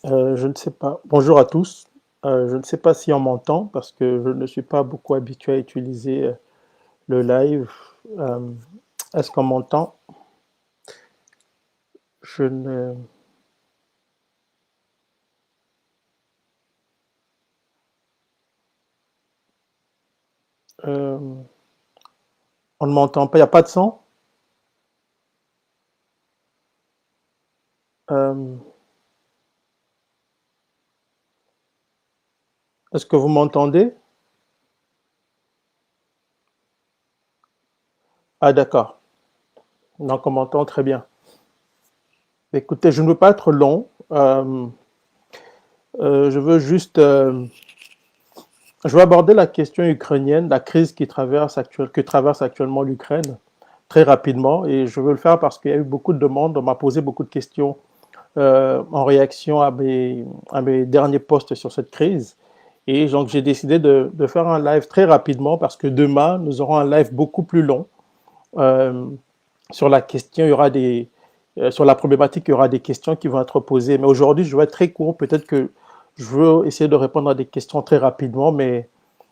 Je ne sais pas. Bonjour à tous. Je ne sais pas si on m'entend parce que je ne suis pas beaucoup habitué à utiliser le live. Euh, Est-ce qu'on m'entend? Je ne. euh, on ne m'entend pas. Il n'y a pas de son? Euh, Est-ce que vous m'entendez? Ah, d'accord. Donc on m'entend très bien. Écoutez, je ne veux pas être long. Je veux juste. Je vais aborder la question ukrainienne, la crise que traverse actuellement l'Ukraine très rapidement. Et je veux le faire parce qu'il y a eu beaucoup de demandes. On m'a posé beaucoup de questions en réaction à mes derniers posts sur cette crise. Et donc, j'ai décidé de faire un live très rapidement parce que demain, nous aurons un live beaucoup plus long euh, sur la question. Il y aura sur la problématique, il y aura des questions qui vont être posées. Mais aujourd'hui, je vais être très court. Peut-être que je veux essayer de répondre à des questions très rapidement, mais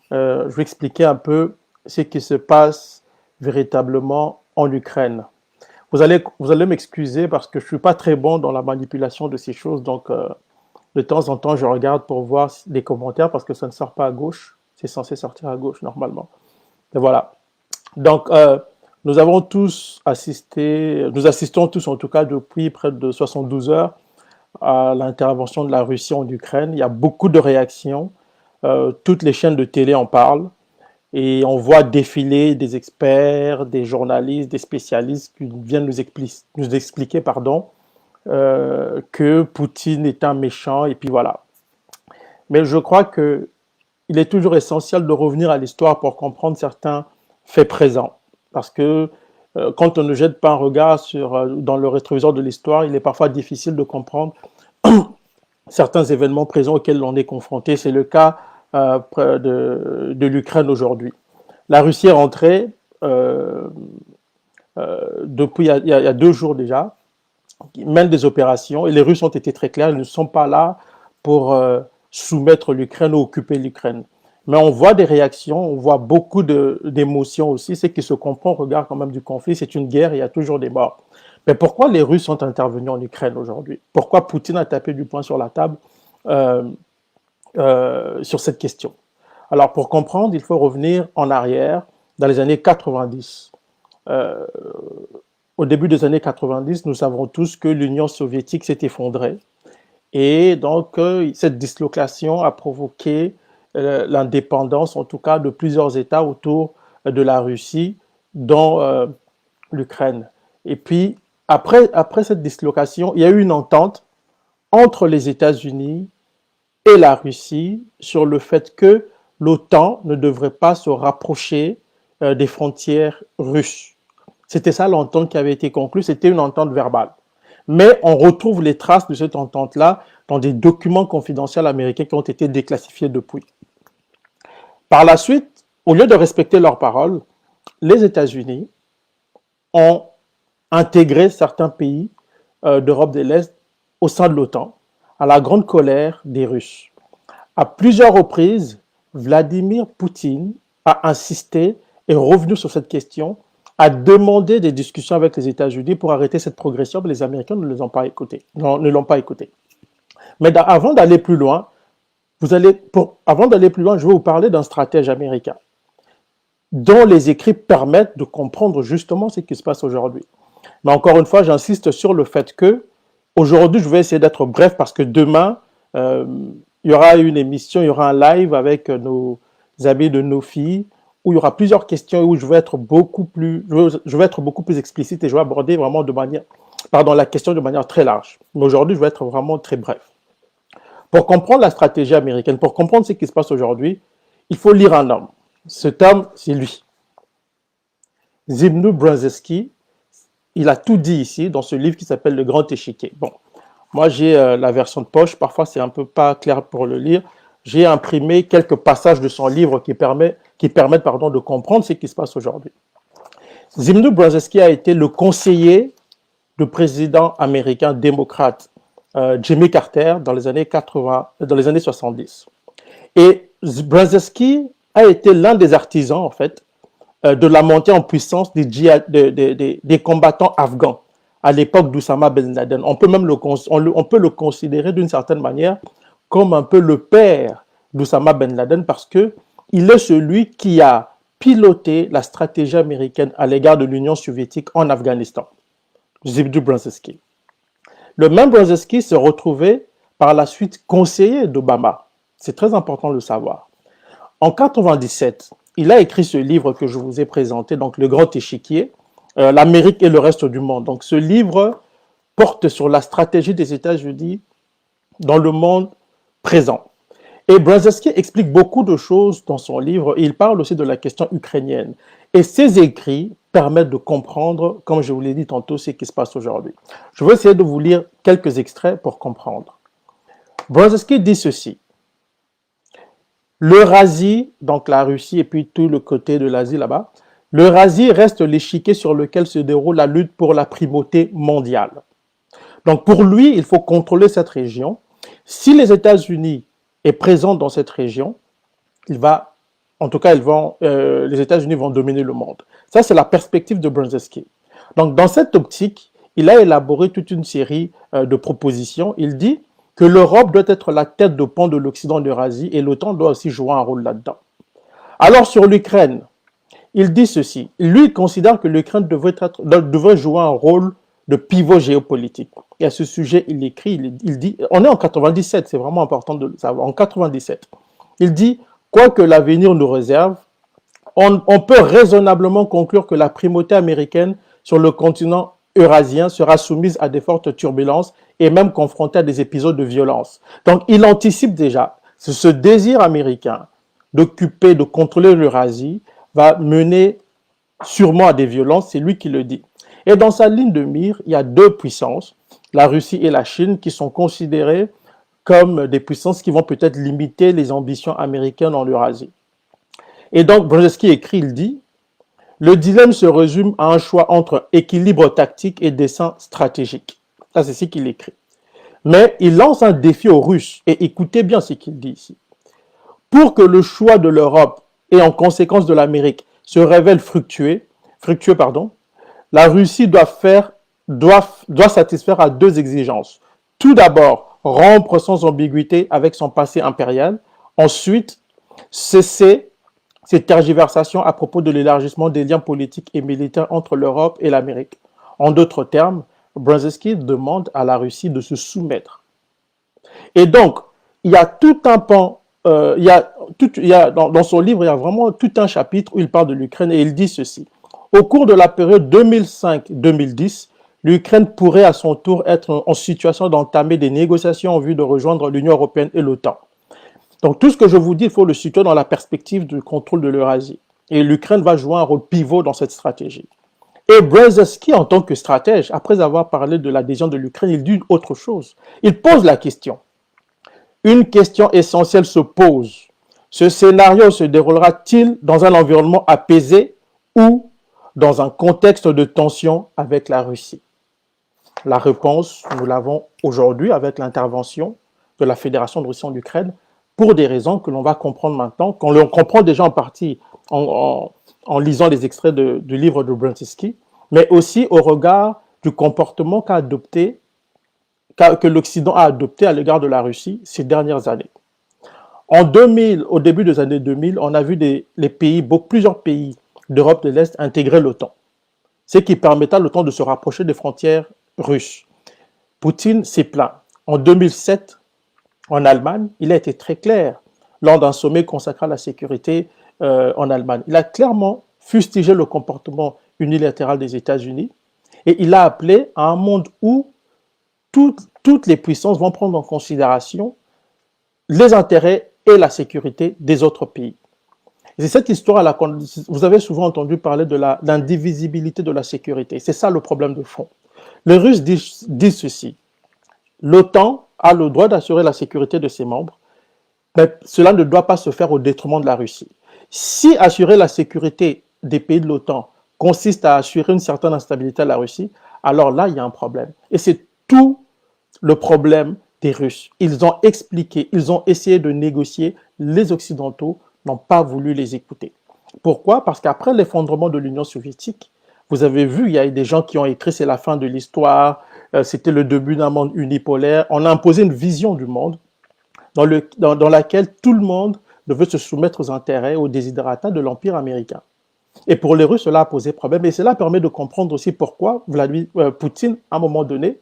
je vais expliquer un peu ce qui se passe véritablement en Ukraine. Vous allez m'excuser parce que je ne suis pas très bon dans la manipulation de ces choses. Donc, de temps en temps, je regarde pour voir les commentaires parce que ça ne sort pas à gauche. C'est censé sortir à gauche normalement. Et voilà. Donc, nous avons tous assisté, nous assistons tous en tout cas depuis près de 72 heures à l'intervention de la Russie en Ukraine. Il y a beaucoup de réactions. Toutes les chaînes de télé en parlent. Et on voit défiler des experts, des journalistes, des spécialistes qui viennent nous expliquer que Poutine est un méchant, et puis voilà. Mais je crois qu'il est toujours essentiel de revenir à l'histoire pour comprendre certains faits présents. Parce que quand on ne jette pas un regard dans le rétroviseur de l'histoire, il est parfois difficile de comprendre certains événements présents auxquels l'on est confronté. C'est le cas de l'Ukraine aujourd'hui. La Russie est rentrée depuis il y a 2 jours déjà, qui mène des opérations et les Russes ont été très clairs, ils ne sont pas là pour soumettre l'Ukraine ou occuper l'Ukraine. Mais on voit des réactions, on voit beaucoup d'émotions aussi, ce qui se comprend au regard quand même du conflit, c'est une guerre, il y a toujours des morts. Mais pourquoi les Russes sont intervenus en Ukraine aujourd'hui? Pourquoi Poutine a tapé du poing sur la table euh, sur cette question? Alors pour comprendre, il faut revenir en arrière dans les années 90. Euh, Au début des années 90, nous savons tous que l'Union soviétique s'est effondrée. Et donc, cette dislocation a provoqué l'indépendance, en tout cas, de plusieurs États autour de la Russie, dont l'Ukraine. Et puis, après cette dislocation, il y a eu une entente entre les États-Unis et la Russie sur le fait que l'OTAN ne devrait pas se rapprocher des frontières russes. C'était ça l'entente qui avait été conclue, c'était une entente verbale. Mais on retrouve les traces de cette entente-là dans des documents confidentiels américains qui ont été déclassifiés depuis. Par la suite, au lieu de respecter leurs paroles, les États-Unis ont intégré certains pays d'Europe de l'Est au sein de l'OTAN, à la grande colère des Russes. À plusieurs reprises, Vladimir Poutine a insisté et est revenu sur cette question, a demandé des discussions avec les États-Unis pour arrêter cette progression, mais les Américains ne les ont pas écoutés. Non, ne l'ont pas écouté. Mais avant d'aller plus loin, avant d'aller plus loin, je vais vous parler d'un stratège américain dont les écrits permettent de comprendre justement ce qui se passe aujourd'hui. Mais encore une fois, j'insiste sur le fait que aujourd'hui, je vais essayer d'être bref parce que demain, euh, il y aura une émission, il y aura un live avec nos amis de nos filles où il y aura plusieurs questions où je vais être beaucoup plus explicite et je vais aborder vraiment la question de manière très large. Mais aujourd'hui, je vais être vraiment très bref. Pour comprendre la stratégie américaine, pour comprendre ce qui se passe aujourd'hui, il faut lire un homme. Cet homme, c'est lui. Zbigniew Brzezinski, il a tout dit ici dans ce livre qui s'appelle Le Grand Échiquier. Bon, moi j'ai la version de poche, parfois c'est un peu pas clair pour le lire. J'ai imprimé quelques passages de son livre qui permettent de comprendre ce qui se passe aujourd'hui. Zbigniew Brzezinski a été le conseiller du président américain démocrate Jimmy Carter dans les années 80, dans les années 70. Et Brzezinski a été l'un des artisans, en fait, de la montée en puissance des combattants afghans à l'époque d'Oussama Ben Laden. On peut même on peut le considérer d'une certaine manière comme un peu le père d'Oussama Ben Laden parce que il est celui qui a piloté la stratégie américaine à l'égard de l'Union soviétique en Afghanistan, Zbigniew Brzezinski. Le même Brzezinski s'est retrouvé par la suite conseiller d'Obama. C'est très important de le savoir. En 1997, il a écrit ce livre que je vous ai présenté, donc Le Grand Échiquier, l'Amérique et le reste du monde. Donc ce livre porte sur la stratégie des États-Unis dans le monde présent. Et Brzezinski explique beaucoup de choses dans son livre. Il parle aussi de la question ukrainienne. Et ses écrits permettent de comprendre, comme je vous l'ai dit tantôt, ce qui se passe aujourd'hui. Je vais essayer de vous lire quelques extraits pour comprendre. Brzezinski dit ceci. L'Eurasie, donc la Russie et puis tout le côté de l'Asie là-bas, l'Eurasie reste l'échiquier sur lequel se déroule la lutte pour la primauté mondiale. Donc pour lui, il faut contrôler cette région. Si les États-Unis est présent dans cette région, les États-Unis vont dominer le monde. Ça, c'est la perspective de Brzezinski. Donc, dans cette optique, il a élaboré toute une série de propositions. Il dit que l'Europe doit être la tête de pont de l'Occident d'Eurasie et l'OTAN doit aussi jouer un rôle là-dedans. Alors, sur l'Ukraine, il dit ceci. Lui, il considère que l'Ukraine devrait jouer un rôle de pivot géopolitique. Et à ce sujet, il écrit, il dit, on est en 97, c'est vraiment important de le savoir, en 97. Il dit, quoi que l'avenir nous réserve, on peut raisonnablement conclure que la primauté américaine sur le continent eurasien sera soumise à des fortes turbulences et même confrontée à des épisodes de violence. Donc, il anticipe déjà ce désir américain d'occuper, de contrôler l'Eurasie va mener sûrement à des violences, c'est lui qui le dit. Et dans sa ligne de mire, il y a deux puissances, la Russie et la Chine, qui sont considérées comme des puissances qui vont peut-être limiter les ambitions américaines en Eurasie. Et donc, Brzezinski écrit, il dit, le dilemme se résume à un choix entre équilibre tactique et dessein stratégique. Ça, c'est ce qu'il écrit. Mais il lance un défi aux Russes, et écoutez bien ce qu'il dit ici. Pour que le choix de l'Europe et en conséquence de l'Amérique se révèle fructueux, la Russie doit satisfaire à deux exigences. Tout d'abord, rompre sans ambiguïté avec son passé impérial. Ensuite, cesser ces tergiversations à propos de l'élargissement des liens politiques et militaires entre l'Europe et l'Amérique. En d'autres termes, Brzezinski demande à la Russie de se soumettre. Et donc, il y a tout un pan, dans son livre, il y a vraiment tout un chapitre où il parle de l'Ukraine et il dit ceci. Au cours de la période 2005-2010, l'Ukraine pourrait à son tour être en situation d'entamer des négociations en vue de rejoindre l'Union européenne et l'OTAN. Donc tout ce que je vous dis, il faut le situer dans la perspective du contrôle de l'Eurasie. Et l'Ukraine va jouer un rôle pivot dans cette stratégie. Et Brzezinski, en tant que stratège, après avoir parlé de l'adhésion de l'Ukraine, il dit autre chose. Il pose la question. Une question essentielle se pose. Ce scénario se déroulera-t-il dans un environnement apaisé ou dans un contexte de tension avec la Russie? La réponse, nous l'avons aujourd'hui avec l'intervention de la Fédération de Russie en Ukraine pour des raisons que l'on va comprendre maintenant, qu'on comprend déjà en partie en lisant les extraits du livre de Brzezinski, mais aussi au regard du comportement que l'Occident a adopté à l'égard de la Russie ces dernières années. En 2000, au début des années 2000, on a vu plusieurs pays d'Europe de l'Est intégrer l'OTAN, ce qui permettra à l'OTAN de se rapprocher des frontières russes. Poutine s'est plaint. En 2007, en Allemagne, il a été très clair lors d'un sommet consacré à la sécurité en Allemagne. Il a clairement fustigé le comportement unilatéral des États-Unis et il a appelé à un monde où toutes les puissances vont prendre en considération les intérêts et la sécurité des autres pays. C'est cette histoire, vous avez souvent entendu parler de l'indivisibilité de la sécurité. C'est ça le problème de fond. Les Russes disent ceci. L'OTAN a le droit d'assurer la sécurité de ses membres, mais cela ne doit pas se faire au détriment de la Russie. Si assurer la sécurité des pays de l'OTAN consiste à assurer une certaine instabilité à la Russie, alors là, il y a un problème. Et c'est tout le problème des Russes. Ils ont expliqué, ils ont essayé de négocier. Les Occidentaux n'ont pas voulu les écouter. Pourquoi? Parce qu'après l'effondrement de l'Union soviétique, vous avez vu, il y a eu des gens qui ont écrit c'est la fin de l'histoire, c'était le début d'un monde unipolaire. On a imposé une vision du monde dans laquelle tout le monde devait se soumettre aux intérêts, aux desiderata de l'Empire américain. Et pour les Russes, cela a posé problème. Et cela permet de comprendre aussi pourquoi Vladimir Poutine, à un moment donné,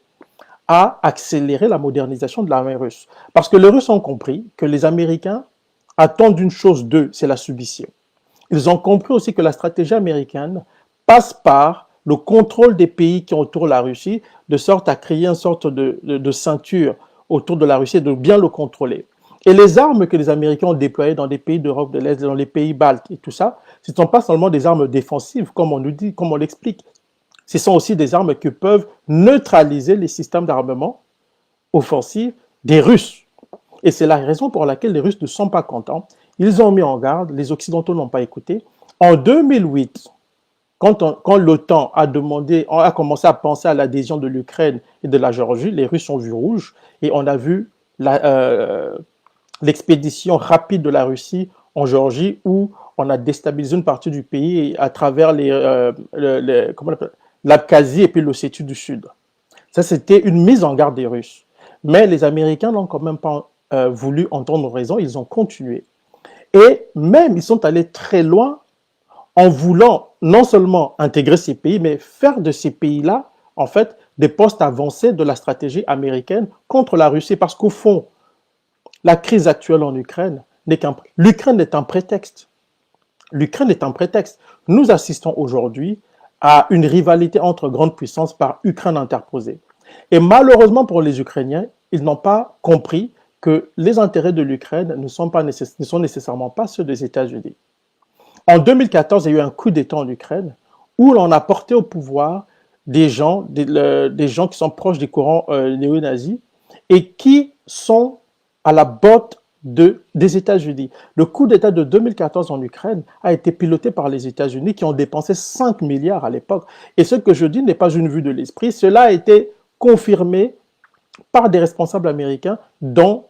a accéléré la modernisation de l'armée russe. Parce que les Russes ont compris que les Américains attendent une chose d'eux, c'est la submission. Ils ont compris aussi que la stratégie américaine passe par le contrôle des pays qui entourent la Russie, de sorte à créer une sorte de ceinture autour de la Russie et de bien le contrôler. Et les armes que les Américains ont déployées dans des pays d'Europe de l'Est, dans les pays baltes et tout ça, ce ne sont pas seulement des armes défensives, comme on nous dit, comme on l'explique. Ce sont aussi des armes qui peuvent neutraliser les systèmes d'armement offensifs des Russes. Et c'est la raison pour laquelle les Russes ne sont pas contents. Ils ont mis en garde, les Occidentaux n'ont pas écouté. En 2008, quand l'OTAN a commencé à penser à l'adhésion de l'Ukraine et de la Géorgie, les Russes ont vu rouge et on a vu l'expédition rapide de la Russie en Géorgie où on a déstabilisé une partie du pays à travers l'Abkhazie et puis l'Ossétie du Sud. Ça, c'était une mise en garde des Russes. Mais les Américains n'ont quand même pas voulu entendre raison, ils ont continué. Et même, ils sont allés très loin en voulant non seulement intégrer ces pays, mais faire de ces pays-là, en fait, des postes avancés de la stratégie américaine contre la Russie. Parce qu'au fond, la crise actuelle en Ukraine l'Ukraine est un prétexte. L'Ukraine est un prétexte. Nous assistons aujourd'hui à une rivalité entre grandes puissances par Ukraine interposée. Et malheureusement pour les Ukrainiens, ils n'ont pas compris que les intérêts de l'Ukraine ne sont nécessairement pas ceux des États-Unis. En 2014, il y a eu un coup d'État en Ukraine où l'on a porté au pouvoir des gens qui sont proches des courants néo-nazis et qui sont à la botte des États-Unis. Le coup d'État de 2014 en Ukraine a été piloté par les États-Unis qui ont dépensé 5 milliards à l'époque. Et ce que je dis n'est pas une vue de l'esprit, cela a été confirmé par des responsables américains, dont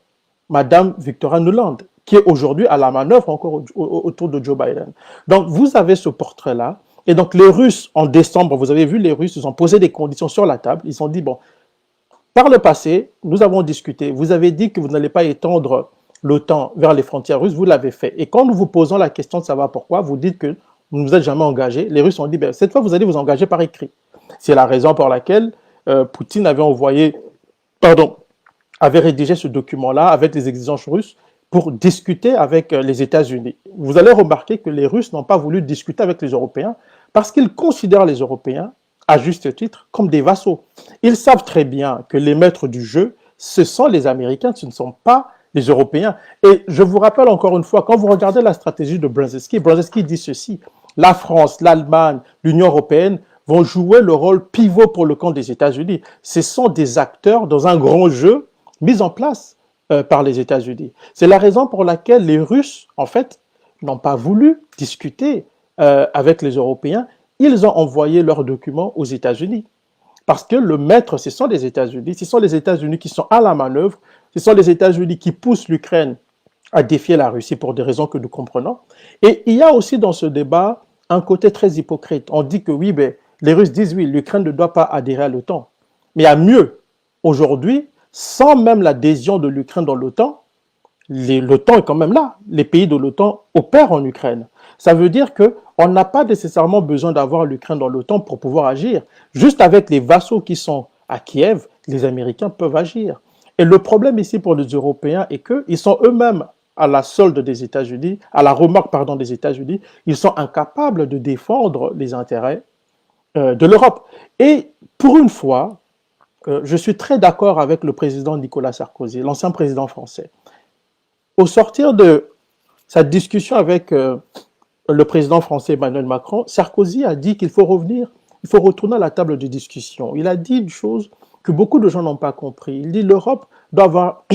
Madame Victoria Nuland, qui est aujourd'hui à la manœuvre encore autour de Joe Biden. Donc, vous avez ce portrait-là. Et donc, les Russes, en décembre, vous avez vu, les Russes, ils ont posé des conditions sur la table. Ils ont dit, bon, par le passé, nous avons discuté. Vous avez dit que vous n'allez pas étendre l'OTAN vers les frontières russes. Vous l'avez fait. Et quand nous vous posons la question de savoir pourquoi, vous dites que vous ne vous êtes jamais engagé. Les Russes ont dit, ben, cette fois, vous allez vous engager par écrit. C'est la raison pour laquelle Poutine avait rédigé ce document-là avec les exigences russes pour discuter avec les États-Unis. Vous allez remarquer que les Russes n'ont pas voulu discuter avec les Européens parce qu'ils considèrent les Européens, à juste titre, comme des vassaux. Ils savent très bien que les maîtres du jeu, ce sont les Américains, ce ne sont pas les Européens. Et je vous rappelle encore une fois, quand vous regardez la stratégie de Brzezinski dit ceci, la France, l'Allemagne, l'Union européenne vont jouer le rôle pivot pour le camp des États-Unis. Ce sont des acteurs dans un grand jeu mis en place par les États-Unis. C'est la raison pour laquelle les Russes, en fait, n'ont pas voulu discuter avec les Européens. Ils ont envoyé leurs documents aux États-Unis. Parce que le maître, ce sont les États-Unis. Ce sont les États-Unis qui sont à la manœuvre. Ce sont les États-Unis qui poussent l'Ukraine à défier la Russie pour des raisons que nous comprenons. Et il y a aussi dans ce débat un côté très hypocrite. On dit que oui, ben, les Russes disent oui, l'Ukraine ne doit pas adhérer à l'OTAN. Mais il y a mieux. Aujourd'hui, sans même l'adhésion de l'Ukraine dans l'OTAN, l'OTAN est quand même là. Les pays de l'OTAN opèrent en Ukraine. Ça veut dire qu'on n'a pas nécessairement besoin d'avoir l'Ukraine dans l'OTAN pour pouvoir agir. Juste avec les vassaux qui sont à Kiev, les Américains peuvent agir. Et le problème ici pour les Européens est qu'ils sont eux-mêmes à la solde des États-Unis, à la remorque, pardon, des États-Unis. Ils sont incapables de défendre les intérêts de l'Europe. Et pour une fois, je suis très d'accord avec le président Nicolas Sarkozy, l'ancien président français. Au sortir de sa discussion avec le président français Emmanuel Macron, Sarkozy a dit qu'il faut revenir, il faut retourner à la table de discussion. Il a dit une chose que beaucoup de gens n'ont pas compris. Il dit l'Europe doit avoir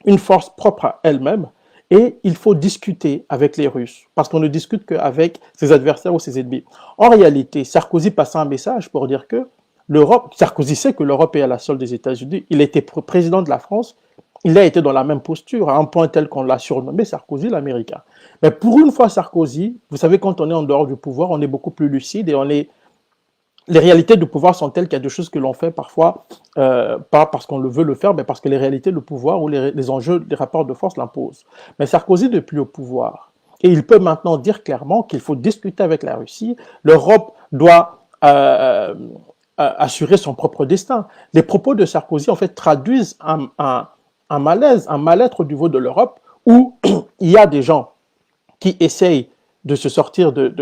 une force propre à elle-même et il faut discuter avec les Russes parce qu'on ne discute qu'avec ses adversaires ou ses ennemis. En réalité, Sarkozy passait un message pour dire que L'Europe, Sarkozy sait que l'Europe est à la solde des États-Unis. Il était président de la France. Il a été dans la même posture, à un point tel qu'on l'a surnommé Sarkozy l'Américain. Mais pour une fois, Sarkozy, vous savez, quand on est en dehors du pouvoir, on est beaucoup plus lucide et les réalités du pouvoir sont telles qu'il y a des choses que l'on fait parfois, pas parce qu'on le veut le faire, mais parce que les réalités du pouvoir ou les enjeux, les rapports de force l'imposent. Mais Sarkozy n'est plus au pouvoir. Et il peut maintenant dire clairement qu'il faut discuter avec la Russie. L'Europe doit assurer son propre destin. Les propos de Sarkozy, en fait, traduisent un malaise, un mal-être au niveau de l'Europe, où il y a des gens qui essayent de se sortir de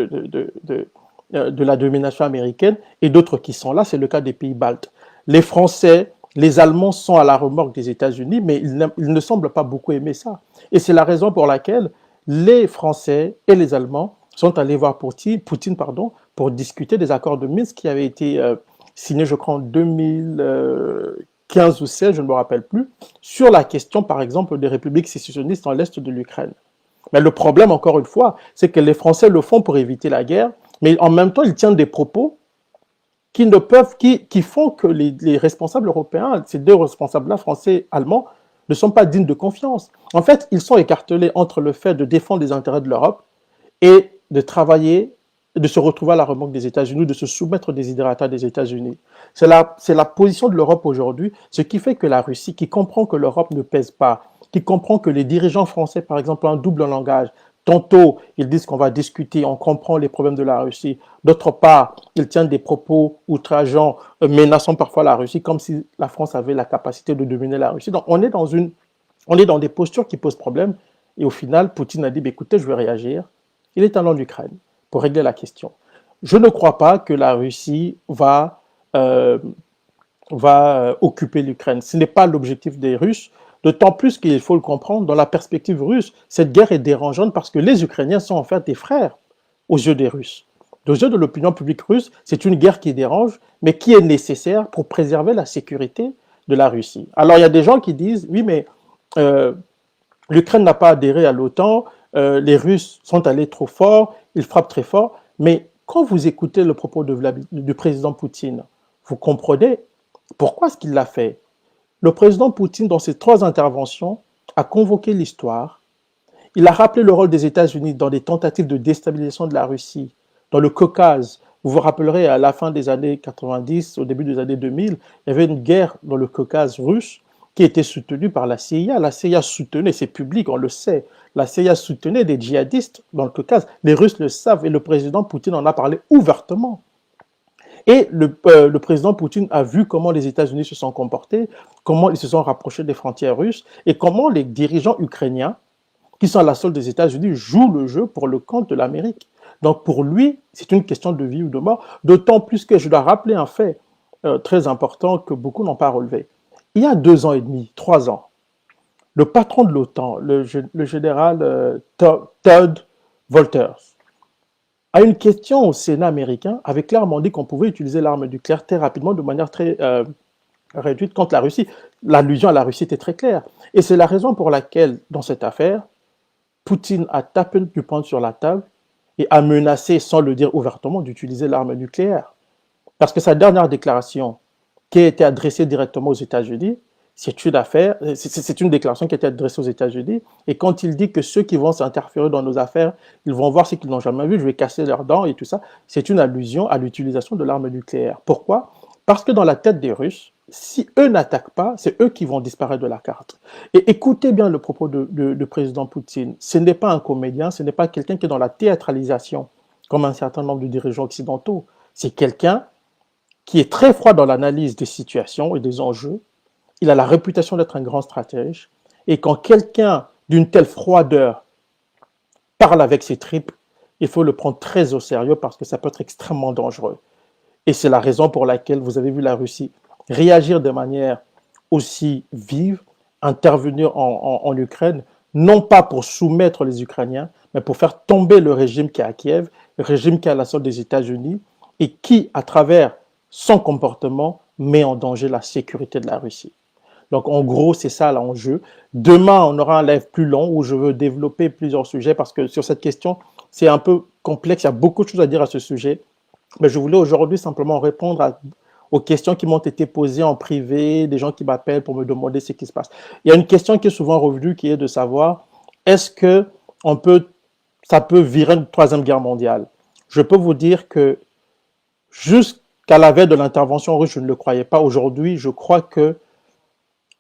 la domination américaine et d'autres qui sont là. C'est le cas des pays baltes. Les Français, les Allemands sont à la remorque des États-Unis, mais ils ne semblent pas beaucoup aimer ça. Et c'est la raison pour laquelle les Français et les Allemands sont allés voir Poutine pour discuter des accords de Minsk qui avaient été signés, je crois, en 2015 ou 16, je ne me rappelle plus, sur la question, par exemple, des républiques sécessionnistes dans l'est de l'Ukraine. Mais le problème, encore une fois, c'est que les Français le font pour éviter la guerre, mais en même temps, ils tiennent des propos qui font que les responsables européens, ces deux responsables-là, français et allemands, ne sont pas dignes de confiance. En fait, ils sont écartelés entre le fait de défendre les intérêts de l'Europe et de travailler, de se retrouver à la remorque des États-Unis, de se soumettre aux desiderata des États-Unis. C'est la position de l'Europe aujourd'hui, ce qui fait que la Russie, qui comprend que l'Europe ne pèse pas, qui comprend que les dirigeants français, par exemple, ont un double langage. Tantôt, ils disent qu'on va discuter, on comprend les problèmes de la Russie. D'autre part, ils tiennent des propos outrageants, menaçant parfois la Russie, comme si la France avait la capacité de dominer la Russie. Donc, on est dans des postures qui posent problème. Et au final, Poutine a dit, écoutez, je vais réagir. Il est allé en Ukraine pour régler la question. Je ne crois pas que la Russie va occuper l'Ukraine. Ce n'est pas l'objectif des Russes. D'autant plus qu'il faut le comprendre, dans la perspective russe, cette guerre est dérangeante parce que les Ukrainiens sont en fait des frères aux yeux des Russes. Aux yeux de l'opinion publique russe, c'est une guerre qui dérange, mais qui est nécessaire pour préserver la sécurité de la Russie. Alors il y a des gens qui disent, oui, mais l'Ukraine n'a pas adhéré à l'OTAN, les Russes sont allés trop fort, ils frappent très fort, mais quand vous écoutez le propos du président Poutine, vous comprenez pourquoi est-ce qu'il l'a fait. Le président Poutine, dans ses 3 interventions, a convoqué l'histoire. Il a rappelé le rôle des États-Unis dans des tentatives de déstabilisation de la Russie, dans le Caucase. Vous vous rappellerez, à la fin des années 90, au début des années 2000, il y avait une guerre dans le Caucase russe qui était soutenue par la CIA. La CIA soutenait, c'est public, on le sait, la CIA soutenait des djihadistes dans le Caucase. Les Russes le savent et le président Poutine en a parlé ouvertement. Et le président Poutine a vu comment les États-Unis se sont comportés, comment ils se sont rapprochés des frontières russes et comment les dirigeants ukrainiens, qui sont à la solde des États-Unis, jouent le jeu pour le compte de l'Amérique. Donc pour lui, c'est une question de vie ou de mort, d'autant plus que je dois rappeler un fait très important que beaucoup n'ont pas relevé. Il y a 2 ans et demi, 3 ans, le patron de l'OTAN, le général Todd Wolters, à une question au Sénat américain, avait clairement dit qu'on pouvait utiliser l'arme nucléaire très rapidement, de manière très réduite contre la Russie. L'allusion à la Russie était très claire. Et c'est la raison pour laquelle, dans cette affaire, Poutine a tapé du poing sur la table et a menacé, sans le dire ouvertement, d'utiliser l'arme nucléaire. Parce que sa dernière déclaration, qui a été adressée directement aux États-Unis, c'est une déclaration qui a été adressée aux États-Unis. Et quand il dit que ceux qui vont s'interférer dans nos affaires, ils vont voir ce qu'ils n'ont jamais vu, je vais casser leurs dents et tout ça, c'est une allusion à l'utilisation de l'arme nucléaire. Pourquoi? Parce que dans la tête des Russes, si eux n'attaquent pas, c'est eux qui vont disparaître de la carte. Et écoutez bien le propos du président Poutine. Ce n'est pas un comédien, ce n'est pas quelqu'un qui est dans la théâtralisation, comme un certain nombre de dirigeants occidentaux. C'est quelqu'un qui est très froid dans l'analyse des situations et des enjeux. Il a la réputation d'être un grand stratège. Et quand quelqu'un d'une telle froideur parle avec ses tripes, il faut le prendre très au sérieux parce que ça peut être extrêmement dangereux. Et c'est la raison pour laquelle vous avez vu la Russie réagir de manière aussi vive, intervenir en Ukraine, non pas pour soumettre les Ukrainiens, mais pour faire tomber le régime qui est à Kiev, le régime qui est à la solde des États-Unis et qui, à travers son comportement, met en danger la sécurité de la Russie. Donc, en gros, c'est ça l'enjeu. Demain, on aura un live plus long où je veux développer plusieurs sujets parce que sur cette question, c'est un peu complexe. Il y a beaucoup de choses à dire à ce sujet. Mais je voulais aujourd'hui simplement répondre aux questions qui m'ont été posées en privé, des gens qui m'appellent pour me demander ce qui se passe. Il y a une question qui est souvent revenue qui est de savoir est-ce que on peut, ça peut virer une troisième guerre mondiale? Je peux vous dire que jusqu'à la veille de l'intervention russe, je ne le croyais pas. Aujourd'hui, je crois que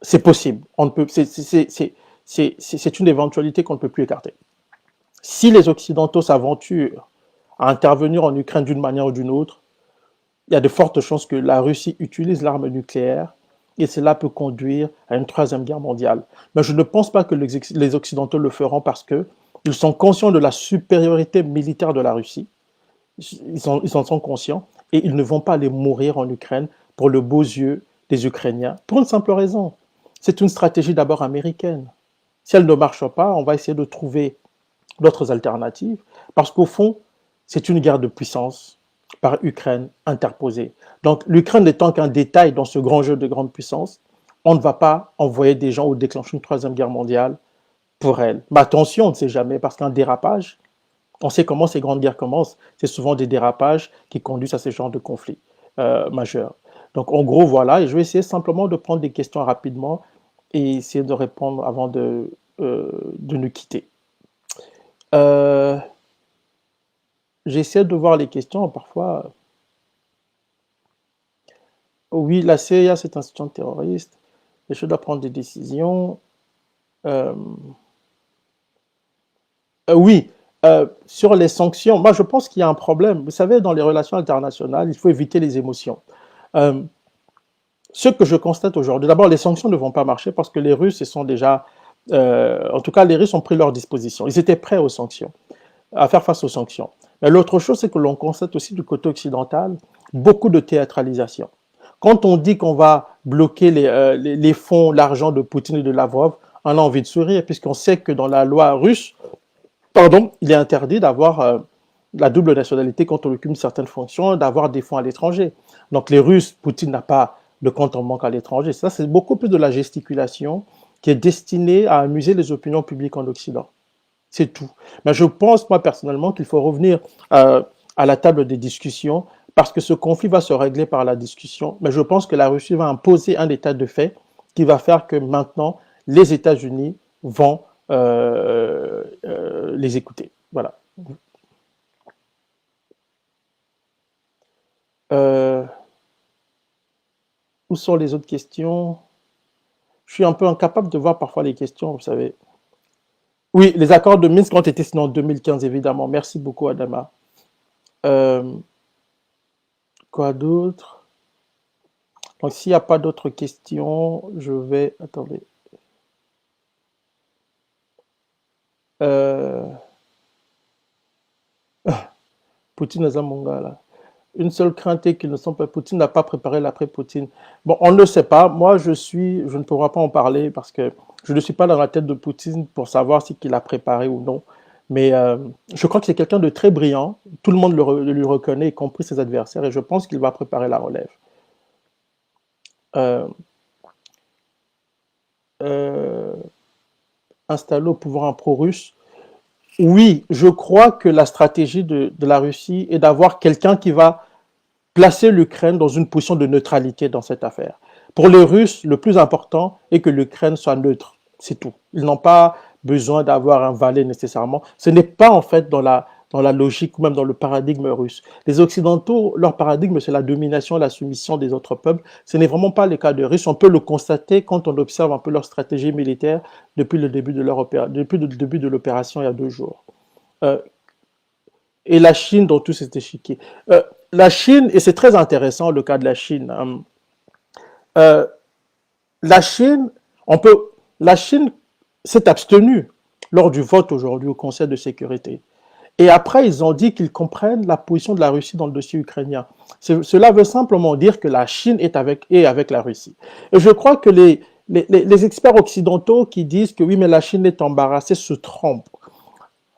c'est possible. On ne peut, c'est une éventualité qu'on ne peut plus écarter. Si les Occidentaux s'aventurent à intervenir en Ukraine d'une manière ou d'une autre, il y a de fortes chances que la Russie utilise l'arme nucléaire et cela peut conduire à une troisième guerre mondiale. Mais je ne pense pas que les Occidentaux le feront parce qu'ils sont conscients de la supériorité militaire de la Russie. Ils en sont conscients et ils ne vont pas aller mourir en Ukraine pour le beau yeux des Ukrainiens. Pour une simple raison, c'est une stratégie d'abord américaine. Si elle ne marche pas, on va essayer de trouver d'autres alternatives parce qu'au fond, c'est une guerre de puissance par Ukraine interposée. Donc l'Ukraine n'étant qu'un détail dans ce grand jeu de grande puissance, on ne va pas envoyer des gens ou déclencher une troisième guerre mondiale pour elle. Mais attention, on ne sait jamais parce qu'un dérapage, on sait comment ces grandes guerres commencent. C'est souvent des dérapages qui conduisent à ce genre de conflits majeurs. Donc, en gros, voilà. Et je vais essayer simplement de prendre des questions rapidement et essayer de répondre avant de nous quitter. Euh, J'essaie de voir les questions. Parfois, oui, la CIA, c'est un institution terroriste. Les choses doivent prendre des décisions. Euh, oui, sur les sanctions, moi je pense qu'il y a un problème. Vous savez, dans les relations internationales, il faut éviter les émotions. Euh, Ce que je constate aujourd'hui, d'abord, les sanctions ne vont pas marcher parce que les Russes, ils sont déjà, en tout cas, les Russes ont pris leur disposition. Ils étaient prêts aux sanctions, à faire face aux sanctions. Mais l'autre chose, c'est que l'on constate aussi du côté occidental beaucoup de théâtralisation. Quand on dit qu'on va bloquer les fonds, l'argent de Poutine et de Lavrov, on a envie de sourire puisqu'on sait que dans la loi russe, pardon, il est interdit d'avoir la double nationalité quand on occupe certaines fonctions, d'avoir des fonds à l'étranger. Donc les Russes, Poutine n'a pas de compte en banque à l'étranger. Ça, c'est beaucoup plus de la gesticulation qui est destinée à amuser les opinions publiques en Occident. C'est tout. Mais je pense, moi, personnellement, qu'il faut revenir à la table des discussions parce que ce conflit va se régler par la discussion. Mais je pense que la Russie va imposer un état de fait qui va faire que maintenant, les États-Unis vont les écouter. Voilà. Euh, où sont les autres questions? Je suis un peu incapable de voir parfois les questions, vous savez. Oui, les accords de Minsk ont été signés en 2015, évidemment. Merci beaucoup, Adama. Euh, Quoi d'autre? Donc, s'il n'y a pas d'autres questions, je vais... Attendez. Euh, Poutine Azamonga, là. Une seule crainte est qu'ils ne sont pas... Poutine n'a pas préparé l'après-Poutine. Bon, on ne le sait pas. Moi, je ne pourrai pas en parler parce que je ne suis pas dans la tête de Poutine pour savoir si qu'il a préparé ou non. Mais je crois que c'est quelqu'un de très brillant. Tout le monde lui reconnaît, y compris ses adversaires, et je pense qu'il va préparer la relève. Euh, euh, Installé au pouvoir un pro-russe. Oui, je crois que la stratégie de la Russie est d'avoir quelqu'un qui va placer l'Ukraine dans une position de neutralité dans cette affaire. Pour les Russes, le plus important est que l'Ukraine soit neutre. C'est tout. Ils n'ont pas besoin d'avoir un valet nécessairement. Ce n'est pas en fait dans la logique ou même dans le paradigme russe. Les Occidentaux, leur paradigme, c'est la domination, la soumission des autres peuples. Ce n'est vraiment pas le cas des Russes. On peut le constater quand on observe un peu leur stratégie militaire depuis le début de l'opération il y a 2 jours. Euh, et la Chine dans tout cet échiquier. La Chine, et c'est très intéressant le cas de la Chine. Euh, la Chine, on peut, la Chine s'est abstenue lors du vote aujourd'hui au Conseil de sécurité. Et après, ils ont dit qu'ils comprennent la position de la Russie dans le dossier ukrainien. Cela veut simplement dire que la Chine est avec la Russie. Et je crois que les experts occidentaux qui disent que oui, mais la Chine est embarrassée se trompent.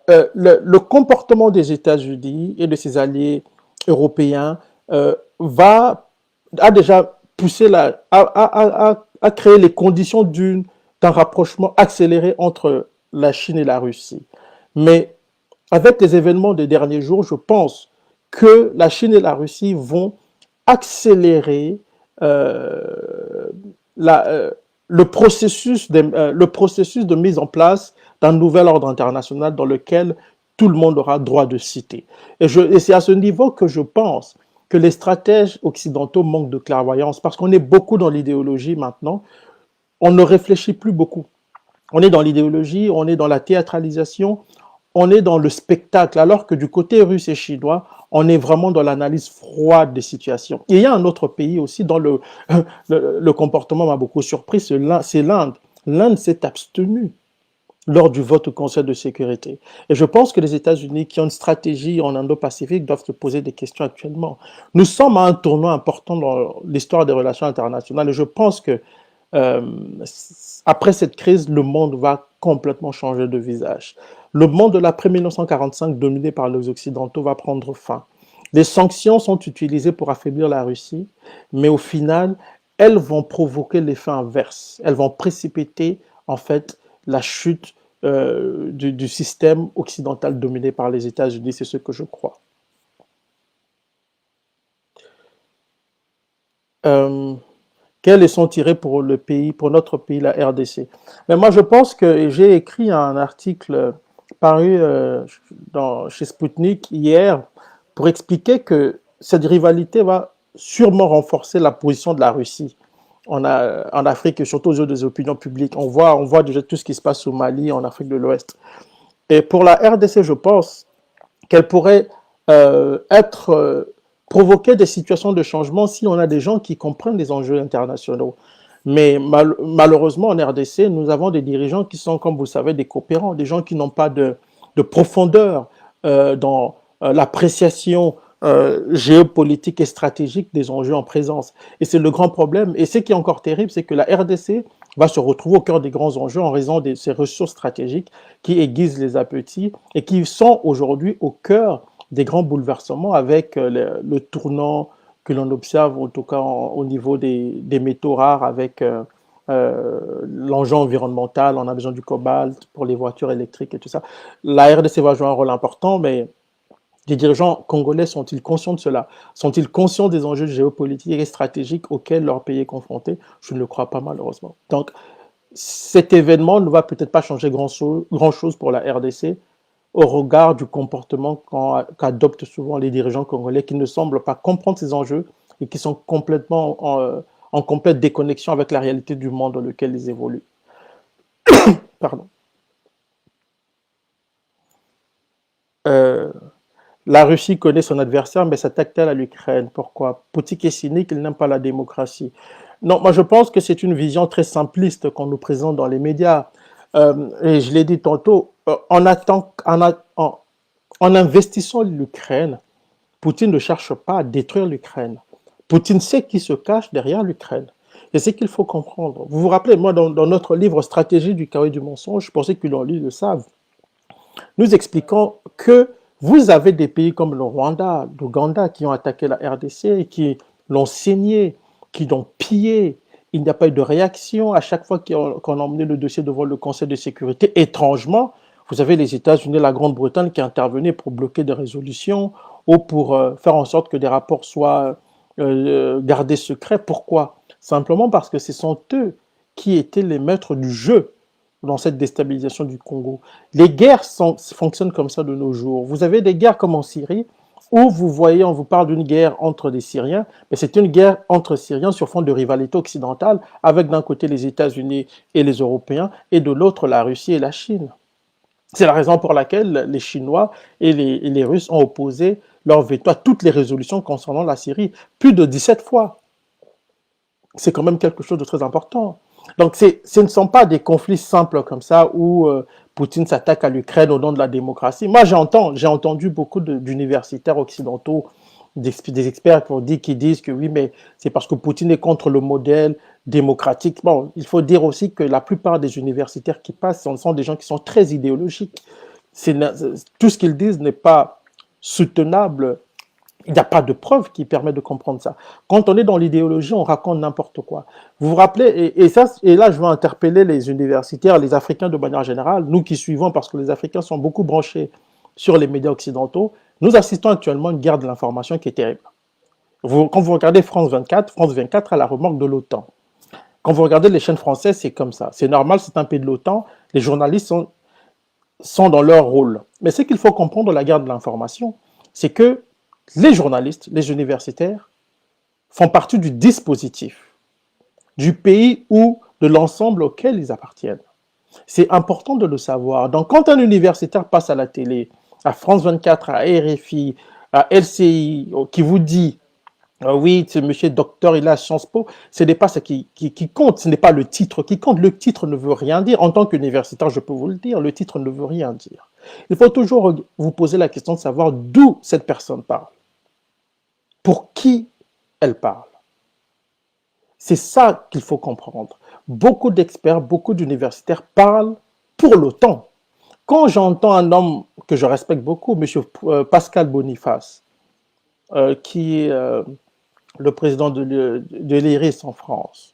Le comportement des États-Unis et de ses alliés européens a déjà poussé à créer les conditions d'un rapprochement accéléré entre la Chine et la Russie. Mais avec les événements des derniers jours, je pense que la Chine et la Russie vont accélérer euh, la, euh, le processus de mise en place d'un nouvel ordre international dans lequel tout le monde aura droit de citer. Et c'est à ce niveau que je pense que les stratèges occidentaux manquent de clairvoyance, parce qu'on est beaucoup dans l'idéologie maintenant, on ne réfléchit plus beaucoup. On est dans l'idéologie, on est dans la théâtralisation, on est dans le spectacle, alors que du côté russe et chinois, on est vraiment dans l'analyse froide des situations. Et il y a un autre pays aussi dont le comportement m'a beaucoup surpris, c'est l'Inde. L'Inde s'est abstenue lors du vote au Conseil de sécurité. Et je pense que les États-Unis, qui ont une stratégie en Indo-Pacifique, doivent se poser des questions actuellement. Nous sommes à un tournant important dans l'histoire des relations internationales et je pense que euh, après cette crise, le monde va complètement changer de visage. Le monde de l'après 1945, dominé par les Occidentaux, va prendre fin. Les sanctions sont utilisées pour affaiblir la Russie, mais au final, elles vont provoquer l'effet inverse. Elles vont précipiter, en fait, la chute du système occidental dominé par les États-Unis. C'est ce que je crois. Euh, Quelle leçon tirer pour le pays, pour notre pays, la RDC? Mais moi, je pense que j'ai écrit un article paru chez Sputnik hier pour expliquer que cette rivalité va sûrement renforcer la position de la Russie en Afrique et surtout aux yeux des opinions publiques. On voit déjà tout ce qui se passe au Mali, en Afrique de l'Ouest. Et pour la RDC, je pense qu'elle pourrait être provoquer des situations de changement si on a des gens qui comprennent les enjeux internationaux. Mais malheureusement, en RDC, nous avons des dirigeants qui sont, comme vous le savez, des coopérants, des gens qui n'ont pas de profondeur dans l'appréciation géopolitique et stratégique des enjeux en présence. Et c'est le grand problème. Et ce qui est encore terrible, c'est que la RDC va se retrouver au cœur des grands enjeux en raison de ses ressources stratégiques qui aiguisent les appétits et qui sont aujourd'hui au cœur des grands bouleversements avec le tournant que l'on observe, en tout cas au niveau des métaux rares, avec l'enjeu environnemental, on a besoin du cobalt pour les voitures électriques et tout ça. La RDC va jouer un rôle important, mais les dirigeants congolais sont-ils conscients de cela? Sont-ils conscients des enjeux géopolitiques et stratégiques auxquels leur pays est confronté? Je ne le crois pas malheureusement. Donc cet événement ne va peut-être pas changer grand-chose pour la RDC, au regard du comportement qu'adoptent souvent les dirigeants congolais qui ne semblent pas comprendre ces enjeux et qui sont complètement en complète déconnexion avec la réalité du monde dans lequel ils évoluent. Pardon. Euh, la Russie connaît son adversaire, mais s'attaque-t-elle à l'Ukraine? Pourquoi? Poutine est cynique, il n'aime pas la démocratie. Non, moi je pense que c'est une vision très simpliste qu'on nous présente dans les médias. Et je l'ai dit tantôt, en investissant l'Ukraine, Poutine ne cherche pas à détruire l'Ukraine. Poutine sait qui se cache derrière l'Ukraine. Et c'est qu'il faut comprendre. Vous vous rappelez, moi, dans notre livre Stratégie du chaos et du mensonge, pour ceux qui l'ont lu le savent, nous expliquons que vous avez des pays comme le Rwanda, l'Ouganda, qui ont attaqué la RDC, qui l'ont saigné, qui l'ont pillé. Il n'y a pas eu de réaction à chaque fois qu'on a emmené le dossier devant le Conseil de sécurité. Étrangement, vous avez les États-Unis et la Grande-Bretagne qui intervenaient pour bloquer des résolutions ou pour faire en sorte que des rapports soient gardés secrets. Pourquoi? Simplement parce que ce sont eux qui étaient les maîtres du jeu dans cette déstabilisation du Congo. Les guerres fonctionnent comme ça de nos jours. Vous avez des guerres comme en Syrie, où vous voyez, on vous parle d'une guerre entre les Syriens, mais c'est une guerre entre Syriens sur fond de rivalité occidentale, avec d'un côté les États-Unis et les Européens, et de l'autre la Russie et la Chine. C'est la raison pour laquelle les Chinois et les Russes ont opposé leur veto à toutes les résolutions concernant la Syrie, plus de 17 fois. C'est quand même quelque chose de très important. Donc, ce ne sont pas des conflits simples comme ça où Poutine s'attaque à l'Ukraine au nom de la démocratie. Moi, j'ai entendu beaucoup d'universitaires occidentaux, des experts qui disent que oui, mais c'est parce que Poutine est contre le modèle démocratique. Bon, il faut dire aussi que la plupart des universitaires qui passent, ce sont des gens qui sont très idéologiques. Tout ce qu'ils disent n'est pas soutenable. Il n'y a pas de preuve qui permet de comprendre ça. Quand on est dans l'idéologie, on raconte n'importe quoi. Vous vous rappelez, et là, je veux interpeller les universitaires, les Africains de manière générale, nous qui suivons, parce que les Africains sont beaucoup branchés sur les médias occidentaux, nous assistons actuellement à une guerre de l'information qui est terrible. Quand vous regardez France 24 a la remorque de l'OTAN. Quand vous regardez les chaînes françaises, c'est comme ça. C'est normal, c'est un pays de l'OTAN. Les journalistes sont dans leur rôle. Mais ce qu'il faut comprendre de la guerre de l'information, c'est que les journalistes, les universitaires, font partie du dispositif, du pays ou de l'ensemble auquel ils appartiennent. C'est important de le savoir. Donc, quand un universitaire passe à la télé, à France 24, à RFI, à LCI, qui vous dit oui, ce monsieur docteur, il a Sciences Po, ce n'est pas ce qui compte, ce n'est pas le titre qui compte. Le titre ne veut rien dire. En tant qu'universitaire, je peux vous le dire, le titre ne veut rien dire. Il faut toujours vous poser la question de savoir d'où cette personne parle, pour qui elle parle. C'est ça qu'il faut comprendre. Beaucoup d'experts, beaucoup d'universitaires parlent pour l'OTAN. Quand j'entends un homme que je respecte beaucoup, M. Pascal Boniface, qui est le président de l'IRIS en France,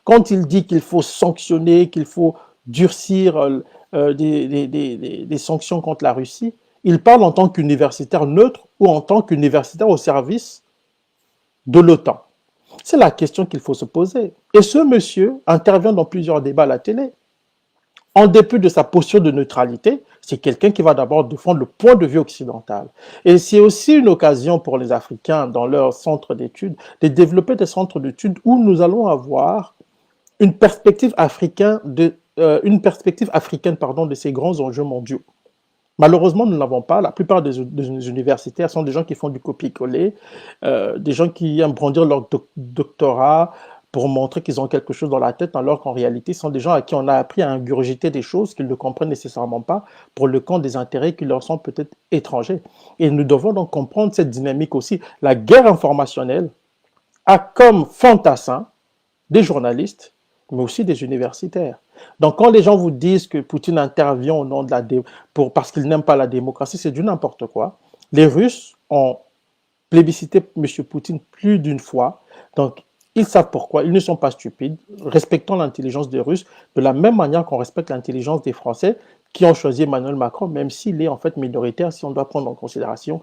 quand il dit qu'il faut sanctionner, qu'il faut durcir des sanctions contre la Russie, il parle en tant qu'universitaire neutre ou en tant qu'universitaire au service de l'OTAN. C'est la question qu'il faut se poser. Et ce monsieur intervient dans plusieurs débats à la télé. En dépit de sa posture de neutralité, c'est quelqu'un qui va d'abord défendre le point de vue occidental. Et c'est aussi une occasion pour les Africains, dans leur centre d'études, de développer des centres d'études où nous allons avoir une perspective africaine de ces grands enjeux mondiaux. Malheureusement, nous ne l'avons pas. La plupart des universitaires sont des gens qui font du copier-coller, des gens qui aiment brandir leur doctorat pour montrer qu'ils ont quelque chose dans la tête, alors qu'en réalité, ce sont des gens à qui on a appris à ingurgiter des choses qu'ils ne comprennent nécessairement pas pour le compte des intérêts qui leur sont peut-être étrangers. Et nous devons donc comprendre cette dynamique aussi. La guerre informationnelle a comme fantassin des journalistes, mais aussi des universitaires. Donc, quand les gens vous disent que Poutine intervient au nom de parce qu'il n'aime pas la démocratie, c'est du n'importe quoi. Les Russes ont plébiscité M. Poutine plus d'une fois. Donc, ils savent pourquoi. Ils ne sont pas stupides. Respectons l'intelligence des Russes de la même manière qu'on respecte l'intelligence des Français qui ont choisi Emmanuel Macron, même s'il est en fait minoritaire, si on doit prendre en considération